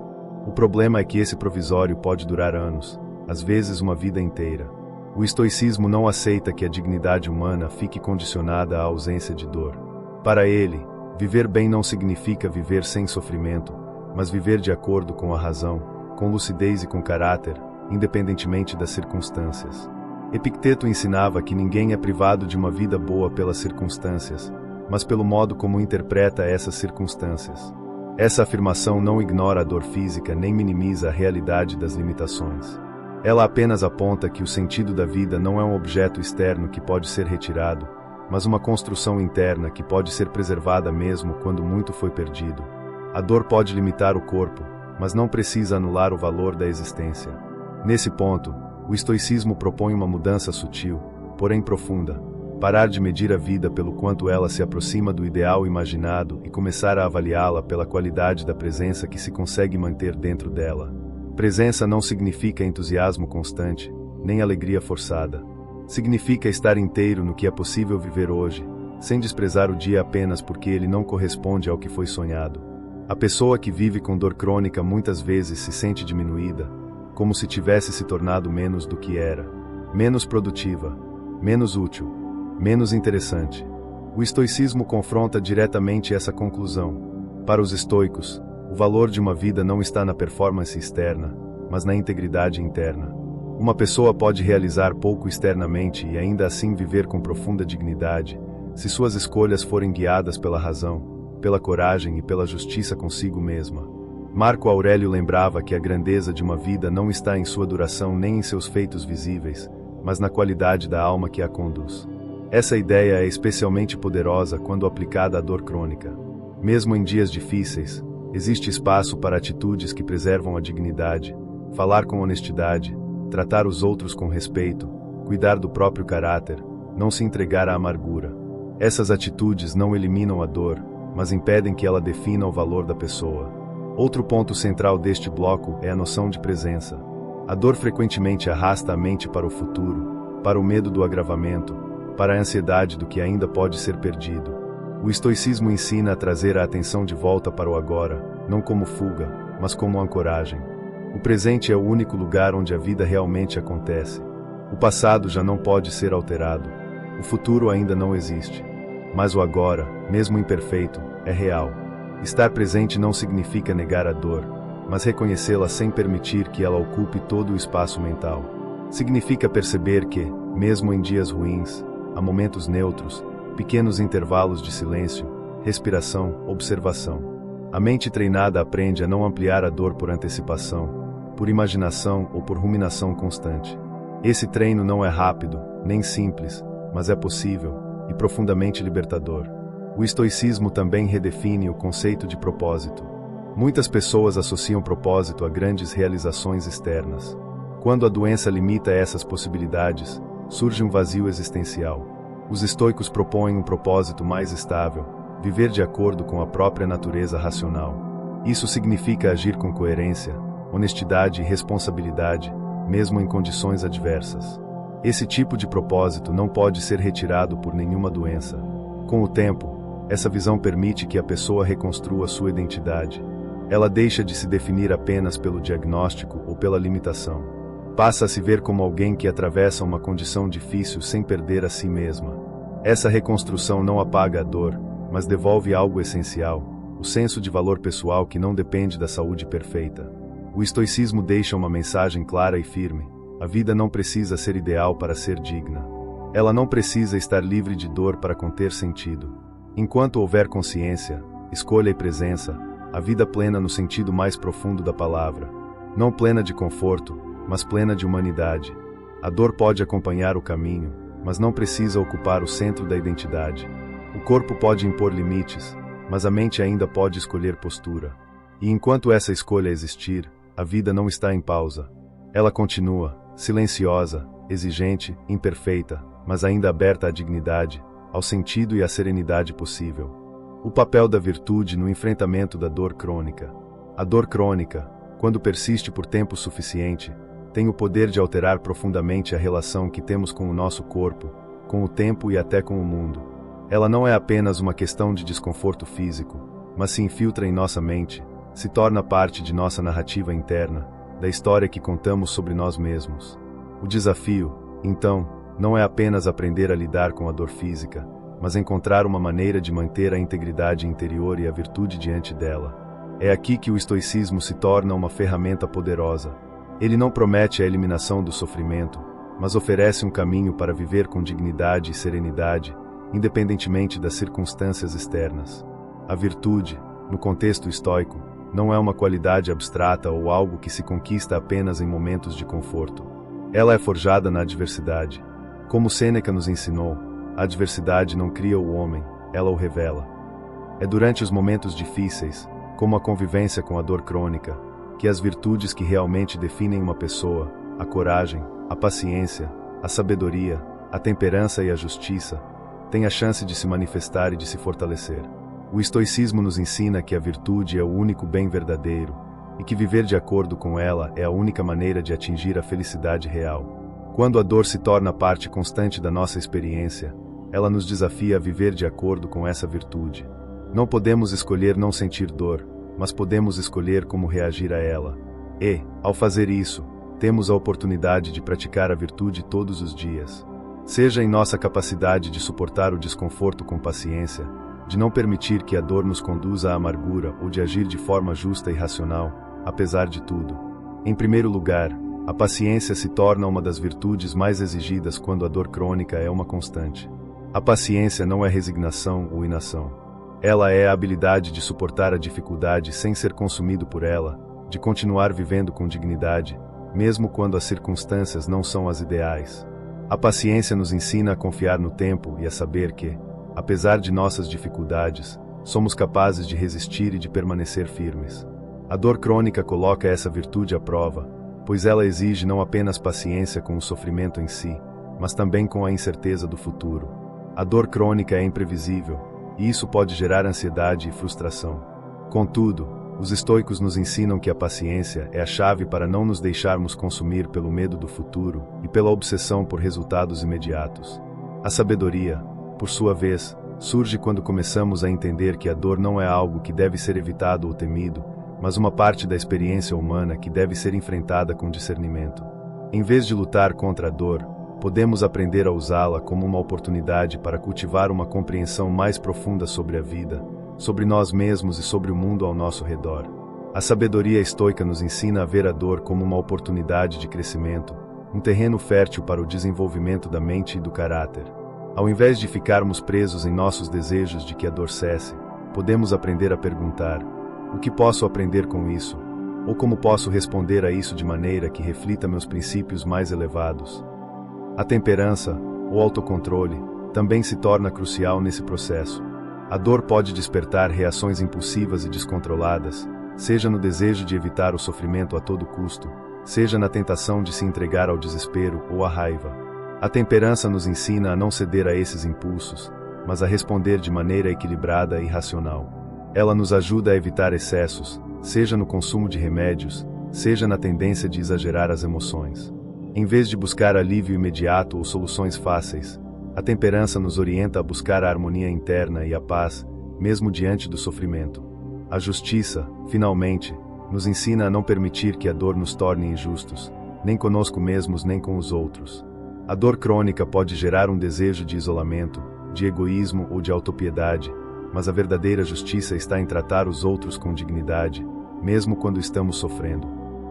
O problema é que esse provisório pode durar anos, às vezes uma vida inteira. O estoicismo não aceita que a dignidade humana fique condicionada à ausência de dor. Para ele, viver bem não significa viver sem sofrimento, mas viver de acordo com a razão, com lucidez e com caráter, independentemente das circunstâncias. Epicteto ensinava que ninguém é privado de uma vida boa pelas circunstâncias, mas pelo modo como interpreta essas circunstâncias. Essa afirmação não ignora a dor física nem minimiza a realidade das limitações. Ela apenas aponta que o sentido da vida não é um objeto externo que pode ser retirado, mas uma construção interna que pode ser preservada mesmo quando muito foi perdido. A dor pode limitar o corpo, mas não precisa anular o valor da existência. Nesse ponto, o estoicismo propõe uma mudança sutil, porém profunda. Parar de medir a vida pelo quanto ela se aproxima do ideal imaginado e começar a avaliá-la pela qualidade da presença que se consegue manter dentro dela. Presença não significa entusiasmo constante, nem alegria forçada. Significa estar inteiro no que é possível viver hoje, sem desprezar o dia apenas porque ele não corresponde ao que foi sonhado. A pessoa que vive com dor crônica muitas vezes se sente diminuída, como se tivesse se tornado menos do que era, menos produtiva, menos útil, menos interessante. O estoicismo confronta diretamente essa conclusão. Para os estoicos, o valor de uma vida não está na performance externa, mas na integridade interna. Uma pessoa pode realizar pouco externamente e ainda assim viver com profunda dignidade, se suas escolhas forem guiadas pela razão, pela coragem e pela justiça consigo mesma. Marco Aurélio lembrava que a grandeza de uma vida não está em sua duração nem em seus feitos visíveis, mas na qualidade da alma que a conduz. Essa ideia é especialmente poderosa quando aplicada à dor crônica. Mesmo em dias difíceis, existe espaço para atitudes que preservam a dignidade, falar com honestidade, tratar os outros com respeito, cuidar do próprio caráter, não se entregar à amargura. Essas atitudes não eliminam a dor, mas impedem que ela defina o valor da pessoa. Outro ponto central deste bloco é a noção de presença. A dor frequentemente arrasta a mente para o futuro, para o medo do agravamento, para a ansiedade do que ainda pode ser perdido. O estoicismo ensina a trazer a atenção de volta para o agora, não como fuga, mas como ancoragem. O presente é o único lugar onde a vida realmente acontece. O passado já não pode ser alterado. O futuro ainda não existe. Mas o agora, mesmo imperfeito, é real. Estar presente não significa negar a dor, mas reconhecê-la sem permitir que ela ocupe todo o espaço mental. Significa perceber que, mesmo em dias ruins, há momentos neutros, pequenos intervalos de silêncio, respiração, observação. A mente treinada aprende a não ampliar a dor por antecipação, por imaginação ou por ruminação constante. Esse treino não é rápido, nem simples, mas é possível e profundamente libertador. O estoicismo também redefine o conceito de propósito. Muitas pessoas associam propósito a grandes realizações externas. Quando a doença limita essas possibilidades, surge um vazio existencial. Os estoicos propõem um propósito mais estável, viver de acordo com a própria natureza racional. Isso significa agir com coerência, honestidade e responsabilidade, mesmo em condições adversas. Esse tipo de propósito não pode ser retirado por nenhuma doença. Com o tempo, essa visão permite que a pessoa reconstrua sua identidade. Ela deixa de se definir apenas pelo diagnóstico ou pela limitação. Passa a se ver como alguém que atravessa uma condição difícil sem perder a si mesma. Essa reconstrução não apaga a dor, mas devolve algo essencial, o senso de valor pessoal que não depende da saúde perfeita. O estoicismo deixa uma mensagem clara e firme: a vida não precisa ser ideal para ser digna. Ela não precisa estar livre de dor para conter sentido. Enquanto houver consciência, escolha e presença, a vida plena no sentido mais profundo da palavra. Não plena de conforto, mas plena de humanidade. A dor pode acompanhar o caminho, mas não precisa ocupar o centro da identidade. O corpo pode impor limites, mas a mente ainda pode escolher postura. E enquanto essa escolha existir, a vida não está em pausa. Ela continua, silenciosa, exigente, imperfeita, mas ainda aberta à dignidade, ao sentido e à serenidade possível. O papel da virtude no enfrentamento da dor crônica. A dor crônica, quando persiste por tempo suficiente, tem o poder de alterar profundamente a relação que temos com o nosso corpo, com o tempo e até com o mundo. Ela não é apenas uma questão de desconforto físico, mas se infiltra em nossa mente, se torna parte de nossa narrativa interna, da história que contamos sobre nós mesmos. O desafio, então, não é apenas aprender a lidar com a dor física, mas encontrar uma maneira de manter a integridade interior e a virtude diante dela. É aqui que o estoicismo se torna uma ferramenta poderosa. Ele não promete a eliminação do sofrimento, mas oferece um caminho para viver com dignidade e serenidade, independentemente das circunstâncias externas. A virtude, no contexto estoico, não é uma qualidade abstrata ou algo que se conquista apenas em momentos de conforto. Ela é forjada na adversidade. Como Sêneca nos ensinou, a adversidade não cria o homem, ela o revela. É durante os momentos difíceis, como a convivência com a dor crônica, que as virtudes que realmente definem uma pessoa, a coragem, a paciência, a sabedoria, a temperança e a justiça, têm a chance de se manifestar e de se fortalecer. O estoicismo nos ensina que a virtude é o único bem verdadeiro, e que viver de acordo com ela é a única maneira de atingir a felicidade real. Quando a dor se torna parte constante da nossa experiência, ela nos desafia a viver de acordo com essa virtude. Não podemos escolher não sentir dor, mas podemos escolher como reagir a ela. E, ao fazer isso, temos a oportunidade de praticar a virtude todos os dias. Seja em nossa capacidade de suportar o desconforto com paciência, de não permitir que a dor nos conduza à amargura ou de agir de forma justa e racional, apesar de tudo. Em primeiro lugar, a paciência se torna uma das virtudes mais exigidas quando a dor crônica é uma constante. A paciência não é resignação ou inação. Ela é a habilidade de suportar a dificuldade sem ser consumido por ela, de continuar vivendo com dignidade, mesmo quando as circunstâncias não são as ideais. A paciência nos ensina a confiar no tempo e a saber que, apesar de nossas dificuldades, somos capazes de resistir e de permanecer firmes. A dor crônica coloca essa virtude à prova, pois ela exige não apenas paciência com o sofrimento em si, mas também com a incerteza do futuro. A dor crônica é imprevisível, e isso pode gerar ansiedade e frustração. Contudo, os estoicos nos ensinam que a paciência é a chave para não nos deixarmos consumir pelo medo do futuro e pela obsessão por resultados imediatos. A sabedoria, por sua vez, surge quando começamos a entender que a dor não é algo que deve ser evitado ou temido, mas uma parte da experiência humana que deve ser enfrentada com discernimento. Em vez de lutar contra a dor, podemos aprender a usá-la como uma oportunidade para cultivar uma compreensão mais profunda sobre a vida, sobre nós mesmos e sobre o mundo ao nosso redor. A sabedoria estoica nos ensina a ver a dor como uma oportunidade de crescimento, um terreno fértil para o desenvolvimento da mente e do caráter. Ao invés de ficarmos presos em nossos desejos de que a dor cesse, podemos aprender a perguntar: o que posso aprender com isso? Ou como posso responder a isso de maneira que reflita meus princípios mais elevados? A temperança, ou autocontrole, também se torna crucial nesse processo. A dor pode despertar reações impulsivas e descontroladas, seja no desejo de evitar o sofrimento a todo custo, seja na tentação de se entregar ao desespero ou à raiva. A temperança nos ensina a não ceder a esses impulsos, mas a responder de maneira equilibrada e racional. Ela nos ajuda a evitar excessos, seja no consumo de remédios, seja na tendência de exagerar as emoções. Em vez de buscar alívio imediato ou soluções fáceis, a temperança nos orienta a buscar a harmonia interna e a paz, mesmo diante do sofrimento. A justiça, finalmente, nos ensina a não permitir que a dor nos torne injustos, nem conosco mesmos nem com os outros. A dor crônica pode gerar um desejo de isolamento, de egoísmo ou de autopiedade, mas a verdadeira justiça está em tratar os outros com dignidade, mesmo quando estamos sofrendo.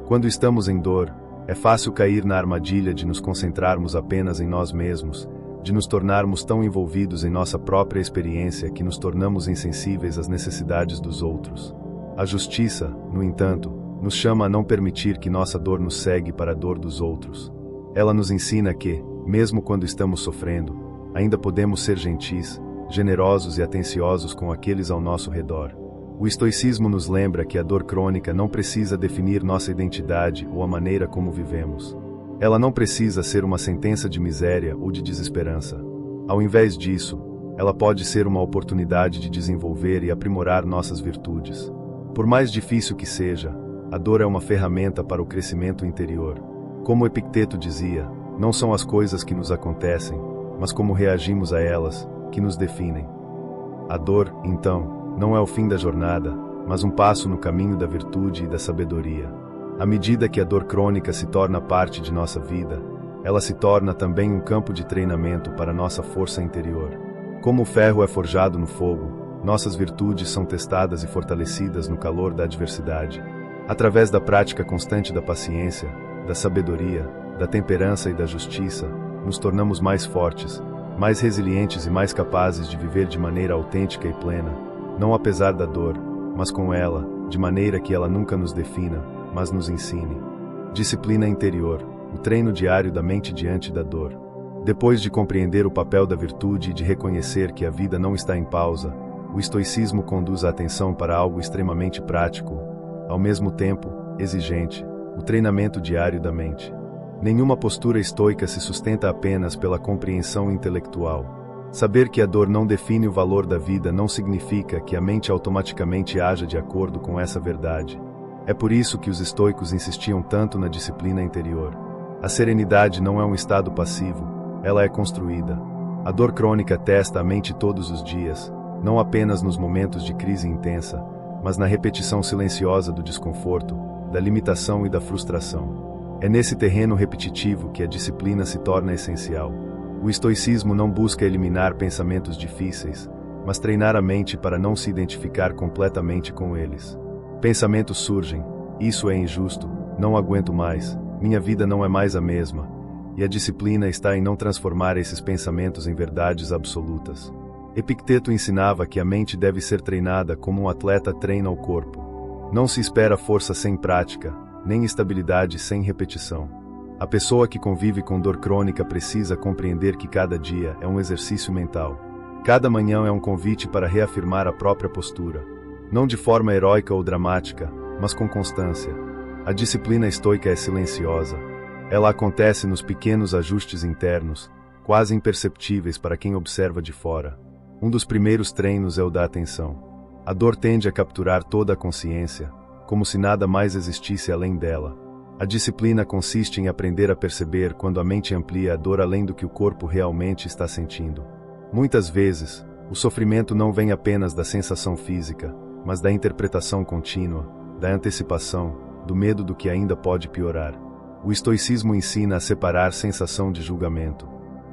Quando estamos em dor, é fácil cair na armadilha de nos concentrarmos apenas em nós mesmos, de nos tornarmos tão envolvidos em nossa própria experiência que nos tornamos insensíveis às necessidades dos outros. A justiça, no entanto, nos chama a não permitir que nossa dor nos cegue para a dor dos outros. Ela nos ensina que, mesmo quando estamos sofrendo, ainda podemos ser gentis, generosos e atenciosos com aqueles ao nosso redor. O estoicismo nos lembra que a dor crônica não precisa definir nossa identidade ou a maneira como vivemos. Ela não precisa ser uma sentença de miséria ou de desesperança. Ao invés disso, ela pode ser uma oportunidade de desenvolver e aprimorar nossas virtudes. Por mais difícil que seja, a dor é uma ferramenta para o crescimento interior. Como Epicteto dizia, não são as coisas que nos acontecem, mas como reagimos a elas, que nos definem. A dor, então, não é o fim da jornada, mas um passo no caminho da virtude e da sabedoria. À medida que a dor crônica se torna parte de nossa vida, ela se torna também um campo de treinamento para nossa força interior. Como o ferro é forjado no fogo, nossas virtudes são testadas e fortalecidas no calor da adversidade. Através da prática constante da paciência, da sabedoria, da temperança e da justiça, nos tornamos mais fortes, mais resilientes e mais capazes de viver de maneira autêntica e plena, não apesar da dor, mas com ela, de maneira que ela nunca nos defina, mas nos ensine. Disciplina interior, o treino diário da mente diante da dor. Depois de compreender o papel da virtude e de reconhecer que a vida não está em pausa, o estoicismo conduz a atenção para algo extremamente prático, ao mesmo tempo, exigente, o treinamento diário da mente. Nenhuma postura estoica se sustenta apenas pela compreensão intelectual. Saber que a dor não define o valor da vida não significa que a mente automaticamente haja de acordo com essa verdade. É por isso que os estoicos insistiam tanto na disciplina interior. A serenidade não é um estado passivo, ela é construída. A dor crônica testa a mente todos os dias, não apenas nos momentos de crise intensa, mas na repetição silenciosa do desconforto, da limitação e da frustração. É nesse terreno repetitivo que a disciplina se torna essencial. O estoicismo não busca eliminar pensamentos difíceis, mas treinar a mente para não se identificar completamente com eles. Pensamentos surgem: isso é injusto, não aguento mais, minha vida não é mais a mesma, e a disciplina está em não transformar esses pensamentos em verdades absolutas. Epicteto ensinava que a mente deve ser treinada como um atleta treina o corpo. Não se espera força sem prática, nem estabilidade sem repetição. A pessoa que convive com dor crônica precisa compreender que cada dia é um exercício mental. Cada manhã é um convite para reafirmar a própria postura. Não de forma heróica ou dramática, mas com constância. A disciplina estoica é silenciosa. Ela acontece nos pequenos ajustes internos, quase imperceptíveis para quem observa de fora. Um dos primeiros treinos é o da atenção. A dor tende a capturar toda a consciência, como se nada mais existisse além dela. A disciplina consiste em aprender a perceber quando a mente amplia a dor além do que o corpo realmente está sentindo. Muitas vezes, o sofrimento não vem apenas da sensação física, mas da interpretação contínua, da antecipação, do medo do que ainda pode piorar. O estoicismo ensina a separar sensação de julgamento.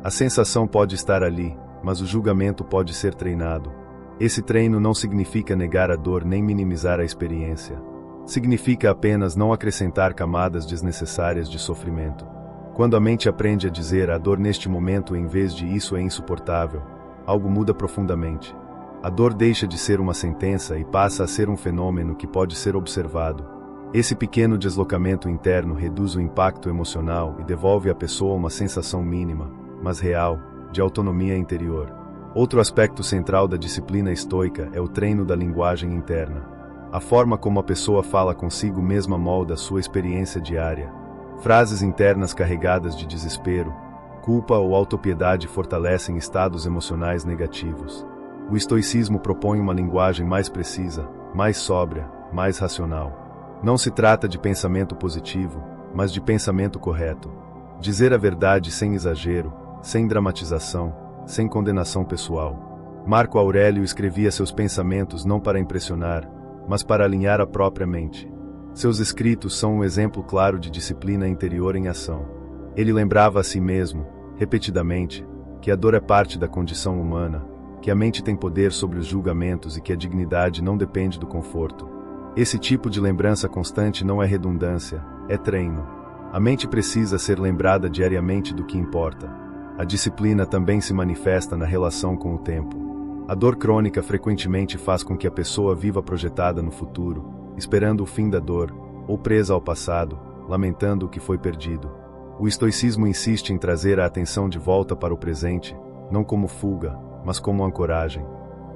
A sensação pode estar ali, mas o julgamento pode ser treinado. Esse treino não significa negar a dor nem minimizar a experiência. Significa apenas não acrescentar camadas desnecessárias de sofrimento. Quando a mente aprende a dizer a dor neste momento em vez de isso é insuportável, algo muda profundamente. A dor deixa de ser uma sentença e passa a ser um fenômeno que pode ser observado. Esse pequeno deslocamento interno reduz o impacto emocional e devolve à pessoa uma sensação mínima, mas real, de autonomia interior. Outro aspecto central da disciplina estoica é o treino da linguagem interna. A forma como a pessoa fala consigo mesma molda sua experiência diária. Frases internas carregadas de desespero, culpa ou autopiedade fortalecem estados emocionais negativos. O estoicismo propõe uma linguagem mais precisa, mais sóbria, mais racional. Não se trata de pensamento positivo, mas de pensamento correto. Dizer a verdade sem exagero, sem dramatização, sem condenação pessoal. Marco Aurélio escrevia seus pensamentos não para impressionar, mas para alinhar a própria mente. Seus escritos são um exemplo claro de disciplina interior em ação. Ele lembrava a si mesmo, repetidamente, que a dor é parte da condição humana, que a mente tem poder sobre os julgamentos e que a dignidade não depende do conforto. Esse tipo de lembrança constante não é redundância, é treino. A mente precisa ser lembrada diariamente do que importa. A disciplina também se manifesta na relação com o tempo. A dor crônica frequentemente faz com que a pessoa viva projetada no futuro, esperando o fim da dor, ou presa ao passado, lamentando o que foi perdido. O estoicismo insiste em trazer a atenção de volta para o presente, não como fuga, mas como ancoragem.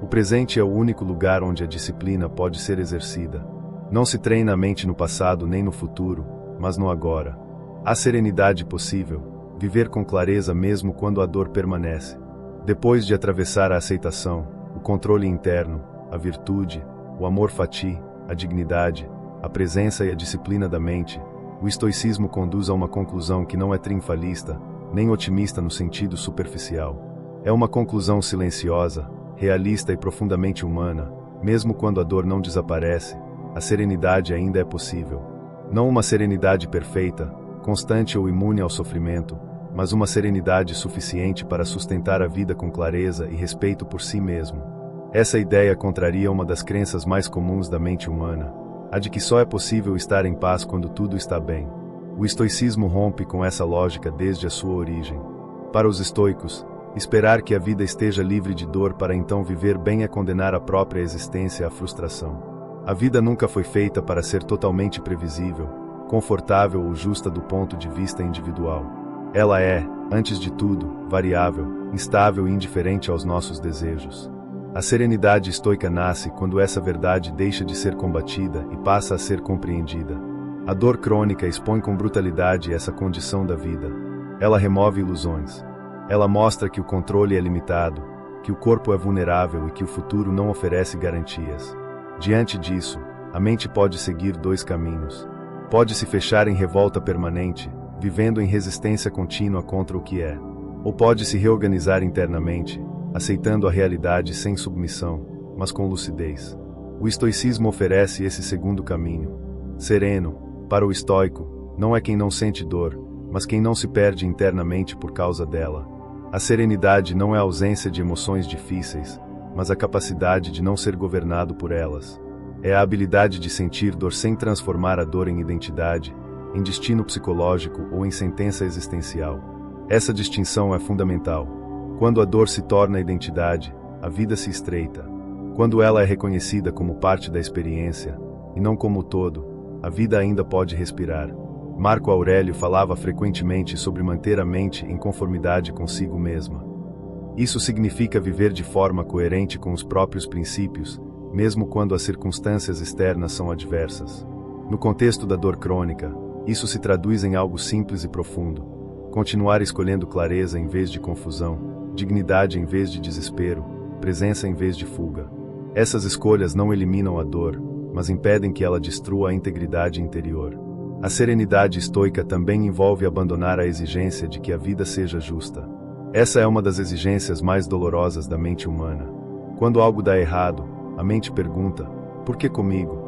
O presente é o único lugar onde a disciplina pode ser exercida. Não se treina a mente no passado nem no futuro, mas no agora. Há serenidade possível, viver com clareza mesmo quando a dor permanece. Depois de atravessar a aceitação, o controle interno, a virtude, o amor fati, a dignidade, a presença e a disciplina da mente, o estoicismo conduz a uma conclusão que não é triunfalista, nem otimista no sentido superficial. É uma conclusão silenciosa, realista e profundamente humana. Mesmo quando a dor não desaparece, a serenidade ainda é possível. Não uma serenidade perfeita, constante ou imune ao sofrimento, mas uma serenidade suficiente para sustentar a vida com clareza e respeito por si mesmo. Essa ideia contraria uma das crenças mais comuns da mente humana, a de que só é possível estar em paz quando tudo está bem. O estoicismo rompe com essa lógica desde a sua origem. Para os estoicos, esperar que a vida esteja livre de dor para então viver bem é condenar a própria existência à frustração. A vida nunca foi feita para ser totalmente previsível, confortável ou justa do ponto de vista individual. Ela é, antes de tudo, variável, instável e indiferente aos nossos desejos. A serenidade estoica nasce quando essa verdade deixa de ser combatida e passa a ser compreendida. A dor crônica expõe com brutalidade essa condição da vida. Ela remove ilusões. Ela mostra que o controle é limitado, que o corpo é vulnerável e que o futuro não oferece garantias. Diante disso, a mente pode seguir dois caminhos. Pode se fechar em revolta permanente, vivendo em resistência contínua contra o que é. Ou pode se reorganizar internamente, aceitando a realidade sem submissão, mas com lucidez. O estoicismo oferece esse segundo caminho. Sereno, para o estoico, não é quem não sente dor, mas quem não se perde internamente por causa dela. A serenidade não é a ausência de emoções difíceis, mas a capacidade de não ser governado por elas. É a habilidade de sentir dor sem transformar a dor em identidade, em destino psicológico ou em sentença existencial. Essa distinção é fundamental. Quando a dor se torna identidade, a vida se estreita. Quando ela é reconhecida como parte da experiência, e não como o todo, a vida ainda pode respirar. Marco Aurélio falava frequentemente sobre manter a mente em conformidade consigo mesma. Isso significa viver de forma coerente com os próprios princípios, mesmo quando as circunstâncias externas são adversas. No contexto da dor crônica, isso se traduz em algo simples e profundo. Continuar escolhendo clareza em vez de confusão, dignidade em vez de desespero, presença em vez de fuga. Essas escolhas não eliminam a dor, mas impedem que ela destrua a integridade interior. A serenidade estoica também envolve abandonar a exigência de que a vida seja justa. Essa é uma das exigências mais dolorosas da mente humana. Quando algo dá errado, a mente pergunta: por que comigo?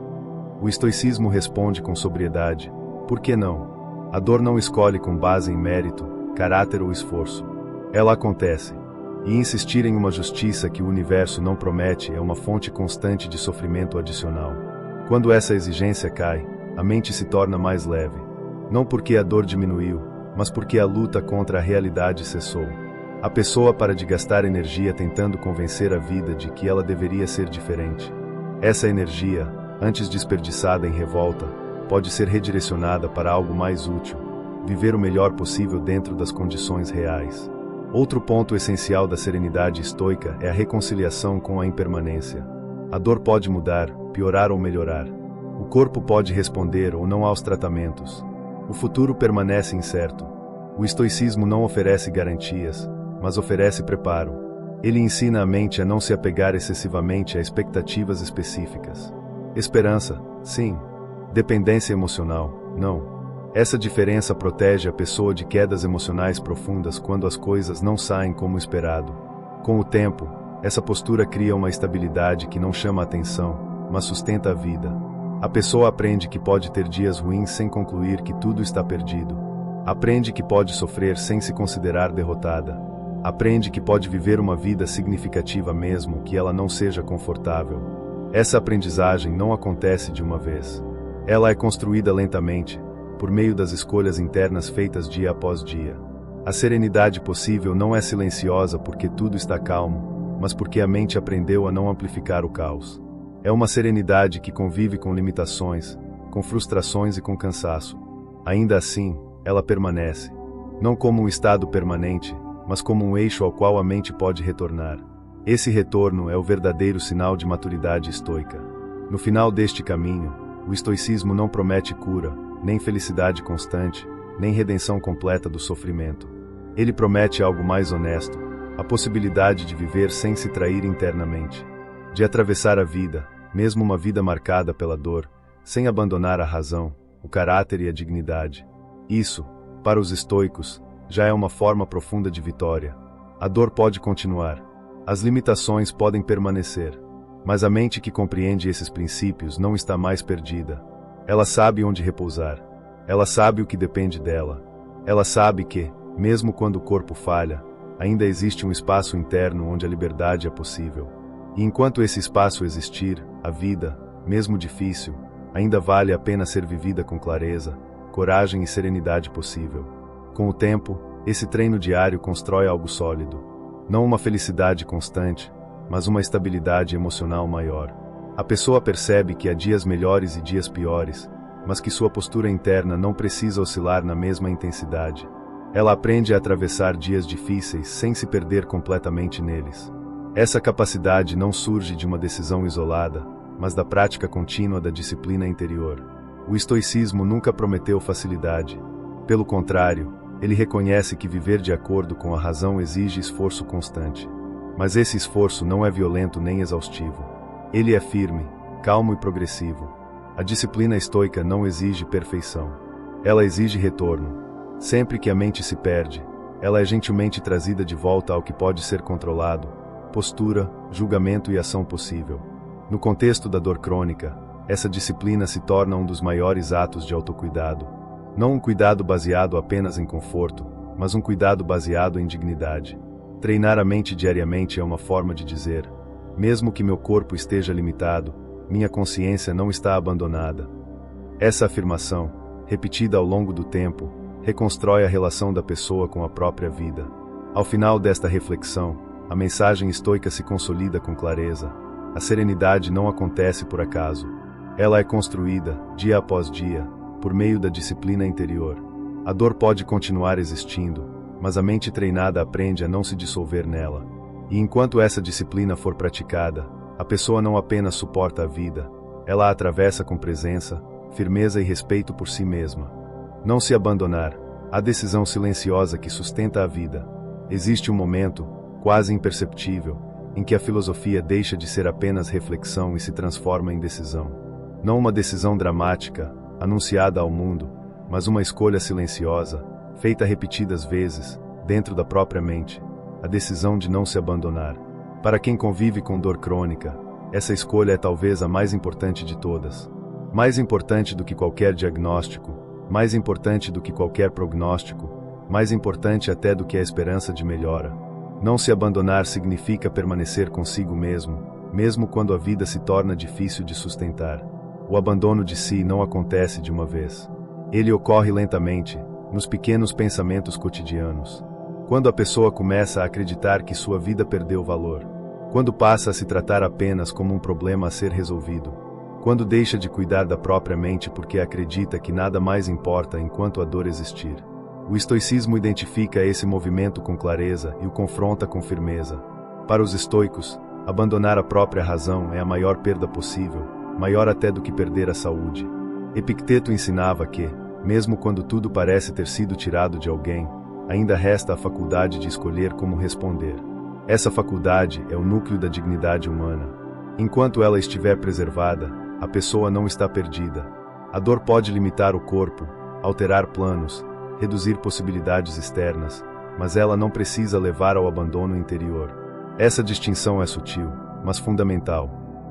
O estoicismo responde com sobriedade: por que não? A dor não escolhe com base em mérito, caráter ou esforço. Ela acontece. E insistir em uma justiça que o universo não promete é uma fonte constante de sofrimento adicional. Quando essa exigência cai, a mente se torna mais leve. Não porque a dor diminuiu, mas porque a luta contra a realidade cessou. A pessoa para de gastar energia tentando convencer a vida de que ela deveria ser diferente. Essa energia, antes desperdiçada em revolta, pode ser redirecionada para algo mais útil, viver o melhor possível dentro das condições reais. Outro ponto essencial da serenidade estoica é a reconciliação com a impermanência. A dor pode mudar, piorar ou melhorar. O corpo pode responder ou não aos tratamentos. O futuro permanece incerto. O estoicismo não oferece garantias, mas oferece preparo. Ele ensina a mente a não se apegar excessivamente a expectativas específicas. Esperança, sim. Dependência emocional, não. Essa diferença protege a pessoa de quedas emocionais profundas quando as coisas não saem como esperado. Com o tempo, essa postura cria uma estabilidade que não chama atenção, mas sustenta a vida. A pessoa aprende que pode ter dias ruins sem concluir que tudo está perdido. Aprende que pode sofrer sem se considerar derrotada. Aprende que pode viver uma vida significativa mesmo que ela não seja confortável. Essa aprendizagem não acontece de uma vez. Ela é construída lentamente, por meio das escolhas internas feitas dia após dia. A serenidade possível não é silenciosa porque tudo está calmo, mas porque a mente aprendeu a não amplificar o caos. É uma serenidade que convive com limitações, com frustrações e com cansaço. Ainda assim, ela permanece, não como um estado permanente, mas como um eixo ao qual a mente pode retornar. Esse retorno é o verdadeiro sinal de maturidade estoica. No final deste caminho, o estoicismo não promete cura, nem felicidade constante, nem redenção completa do sofrimento. Ele promete algo mais honesto, a possibilidade de viver sem se trair internamente, de atravessar a vida, mesmo uma vida marcada pela dor, sem abandonar a razão, o caráter e a dignidade. Isso, para os estoicos, já é uma forma profunda de vitória. A dor pode continuar, as limitações podem permanecer, mas a mente que compreende esses princípios não está mais perdida. Ela sabe onde repousar. Ela sabe o que depende dela. Ela sabe que, mesmo quando o corpo falha, ainda existe um espaço interno onde a liberdade é possível. E enquanto esse espaço existir, a vida, mesmo difícil, ainda vale a pena ser vivida com clareza, coragem e serenidade possível. Com o tempo, esse treino diário constrói algo sólido. Não uma felicidade constante, mas uma estabilidade emocional maior. A pessoa percebe que há dias melhores e dias piores, mas que sua postura interna não precisa oscilar na mesma intensidade. Ela aprende a atravessar dias difíceis sem se perder completamente neles. Essa capacidade não surge de uma decisão isolada, mas da prática contínua da disciplina interior. O estoicismo nunca prometeu facilidade. Pelo contrário, ele reconhece que viver de acordo com a razão exige esforço constante. Mas esse esforço não é violento nem exaustivo. Ele é firme, calmo e progressivo. A disciplina estoica não exige perfeição. Ela exige retorno. Sempre que a mente se perde, ela é gentilmente trazida de volta ao que pode ser controlado: postura, julgamento e ação possível. No contexto da dor crônica, essa disciplina se torna um dos maiores atos de autocuidado. Não um cuidado baseado apenas em conforto, mas um cuidado baseado em dignidade. Treinar a mente diariamente é uma forma de dizer: mesmo que meu corpo esteja limitado, minha consciência não está abandonada. Essa afirmação, repetida ao longo do tempo, reconstrói a relação da pessoa com a própria vida. Ao final desta reflexão, a mensagem estoica se consolida com clareza. A serenidade não acontece por acaso. Ela é construída, dia após dia, por meio da disciplina interior. A dor pode continuar existindo, mas a mente treinada aprende a não se dissolver nela. E enquanto essa disciplina for praticada, a pessoa não apenas suporta a vida, ela a atravessa com presença, firmeza e respeito por si mesma. Não se abandonar, a decisão silenciosa que sustenta a vida. Existe um momento, quase imperceptível, em que a filosofia deixa de ser apenas reflexão e se transforma em decisão. Não uma decisão dramática, anunciada ao mundo, mas uma escolha silenciosa, feita repetidas vezes, dentro da própria mente, a decisão de não se abandonar. Para quem convive com dor crônica, essa escolha é talvez a mais importante de todas. Mais importante do que qualquer diagnóstico, mais importante do que qualquer prognóstico, mais importante até do que a esperança de melhora. Não se abandonar significa permanecer consigo mesmo, mesmo quando a vida se torna difícil de sustentar. O abandono de si não acontece de uma vez. Ele ocorre lentamente, nos pequenos pensamentos cotidianos. Quando a pessoa começa a acreditar que sua vida perdeu valor. Quando passa a se tratar apenas como um problema a ser resolvido. Quando deixa de cuidar da própria mente porque acredita que nada mais importa enquanto a dor existir. O estoicismo identifica esse movimento com clareza e o confronta com firmeza. Para os estoicos, abandonar a própria razão é a maior perda possível, maior até do que perder a saúde. Epicteto ensinava que, mesmo quando tudo parece ter sido tirado de alguém, ainda resta a faculdade de escolher como responder. Essa faculdade é o núcleo da dignidade humana. Enquanto ela estiver preservada, a pessoa não está perdida. A dor pode limitar o corpo, alterar planos, reduzir possibilidades externas, mas ela não precisa levar ao abandono interior. Essa distinção é sutil, mas fundamental.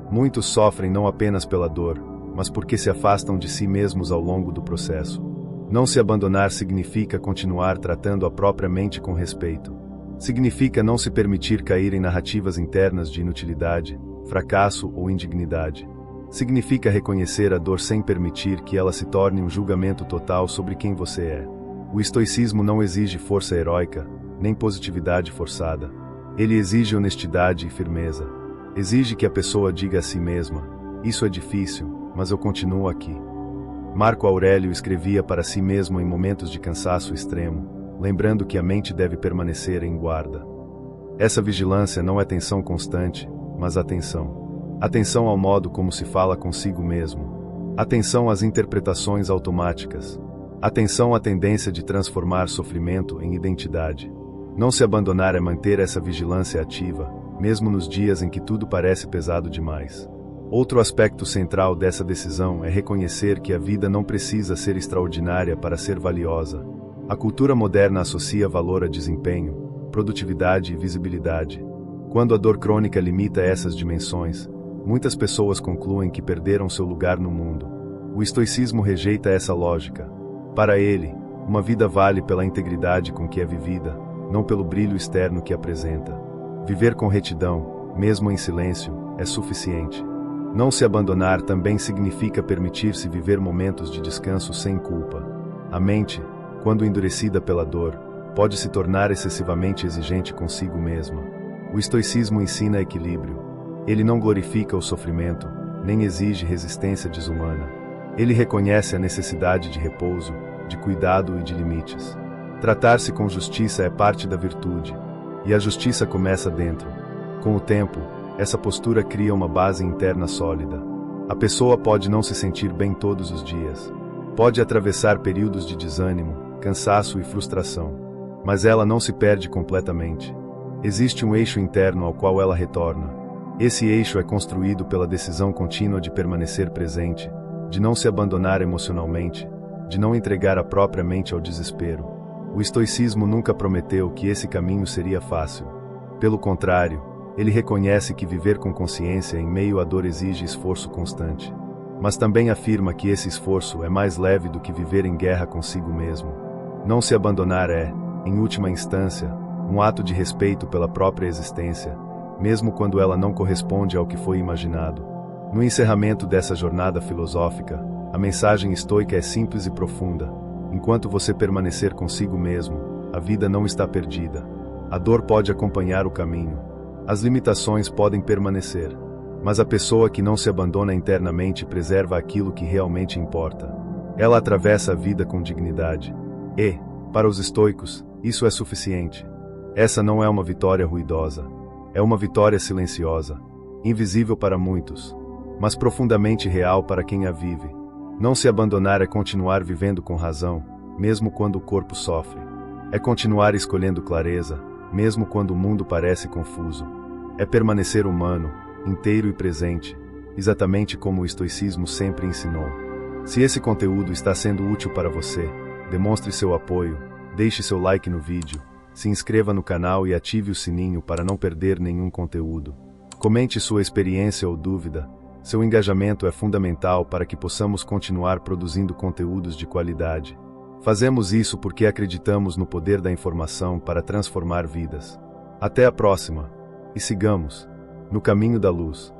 Muitos sofrem não apenas pela dor, mas porque se afastam de si mesmos ao longo do processo. Não se abandonar significa continuar tratando a própria mente com respeito. Significa não se permitir cair em narrativas internas de inutilidade, fracasso ou indignidade. Significa reconhecer a dor sem permitir que ela se torne um julgamento total sobre quem você é. O estoicismo não exige força heróica, nem positividade forçada. Ele exige honestidade e firmeza. Exige que a pessoa diga a si mesma: isso é difícil, mas eu continuo aqui. Marco Aurélio escrevia para si mesmo em momentos de cansaço extremo, lembrando que a mente deve permanecer em guarda. Essa vigilância não é tensão constante, mas atenção. Atenção ao modo como se fala consigo mesmo. Atenção às interpretações automáticas. Atenção à tendência de transformar sofrimento em identidade. Não se abandonar é manter essa vigilância ativa, mesmo nos dias em que tudo parece pesado demais. Outro aspecto central dessa decisão é reconhecer que a vida não precisa ser extraordinária para ser valiosa. A cultura moderna associa valor a desempenho, produtividade e visibilidade. Quando a dor crônica limita essas dimensões, muitas pessoas concluem que perderam seu lugar no mundo. O estoicismo rejeita essa lógica. Para ele, uma vida vale pela integridade com que é vivida, não pelo brilho externo que apresenta. Viver com retidão, mesmo em silêncio, é suficiente. Não se abandonar também significa permitir-se viver momentos de descanso sem culpa. A mente, quando endurecida pela dor, pode se tornar excessivamente exigente consigo mesma. O estoicismo ensina equilíbrio. Ele não glorifica o sofrimento, nem exige resistência desumana. Ele reconhece a necessidade de repouso, de cuidado e de limites. Tratar-se com justiça é parte da virtude, e a justiça começa dentro. Com o tempo, essa postura cria uma base interna sólida. A pessoa pode não se sentir bem todos os dias. Pode atravessar períodos de desânimo, cansaço e frustração. Mas ela não se perde completamente. Existe um eixo interno ao qual ela retorna. Esse eixo é construído pela decisão contínua de permanecer presente, de não se abandonar emocionalmente, de não entregar a própria mente ao desespero. O estoicismo nunca prometeu que esse caminho seria fácil. Pelo contrário, Ele reconhece que viver com consciência em meio à dor exige esforço constante. Mas também afirma que esse esforço é mais leve do que viver em guerra consigo mesmo. Não se abandonar é, em última instância, um ato de respeito pela própria existência, mesmo quando ela não corresponde ao que foi imaginado. No encerramento dessa jornada filosófica, a mensagem estoica é simples e profunda. Enquanto você permanecer consigo mesmo, a vida não está perdida. A dor pode acompanhar o caminho. As limitações podem permanecer. Mas a pessoa que não se abandona internamente preserva aquilo que realmente importa. Ela atravessa a vida com dignidade. E, para os estoicos, isso é suficiente. Essa não é uma vitória ruidosa. É uma vitória silenciosa, invisível para muitos, mas profundamente real para quem a vive. Não se abandonar é continuar vivendo com razão, mesmo quando o corpo sofre. É continuar escolhendo clareza, mesmo quando o mundo parece confuso. É permanecer humano, inteiro e presente, exatamente como o estoicismo sempre ensinou. Se esse conteúdo está sendo útil para você, demonstre seu apoio, deixe seu like no vídeo, se inscreva no canal e ative o sininho para não perder nenhum conteúdo. Comente sua experiência ou dúvida. Seu engajamento é fundamental para que possamos continuar produzindo conteúdos de qualidade. Fazemos isso porque acreditamos no poder da informação para transformar vidas. Até a próxima! E sigamos no caminho da luz.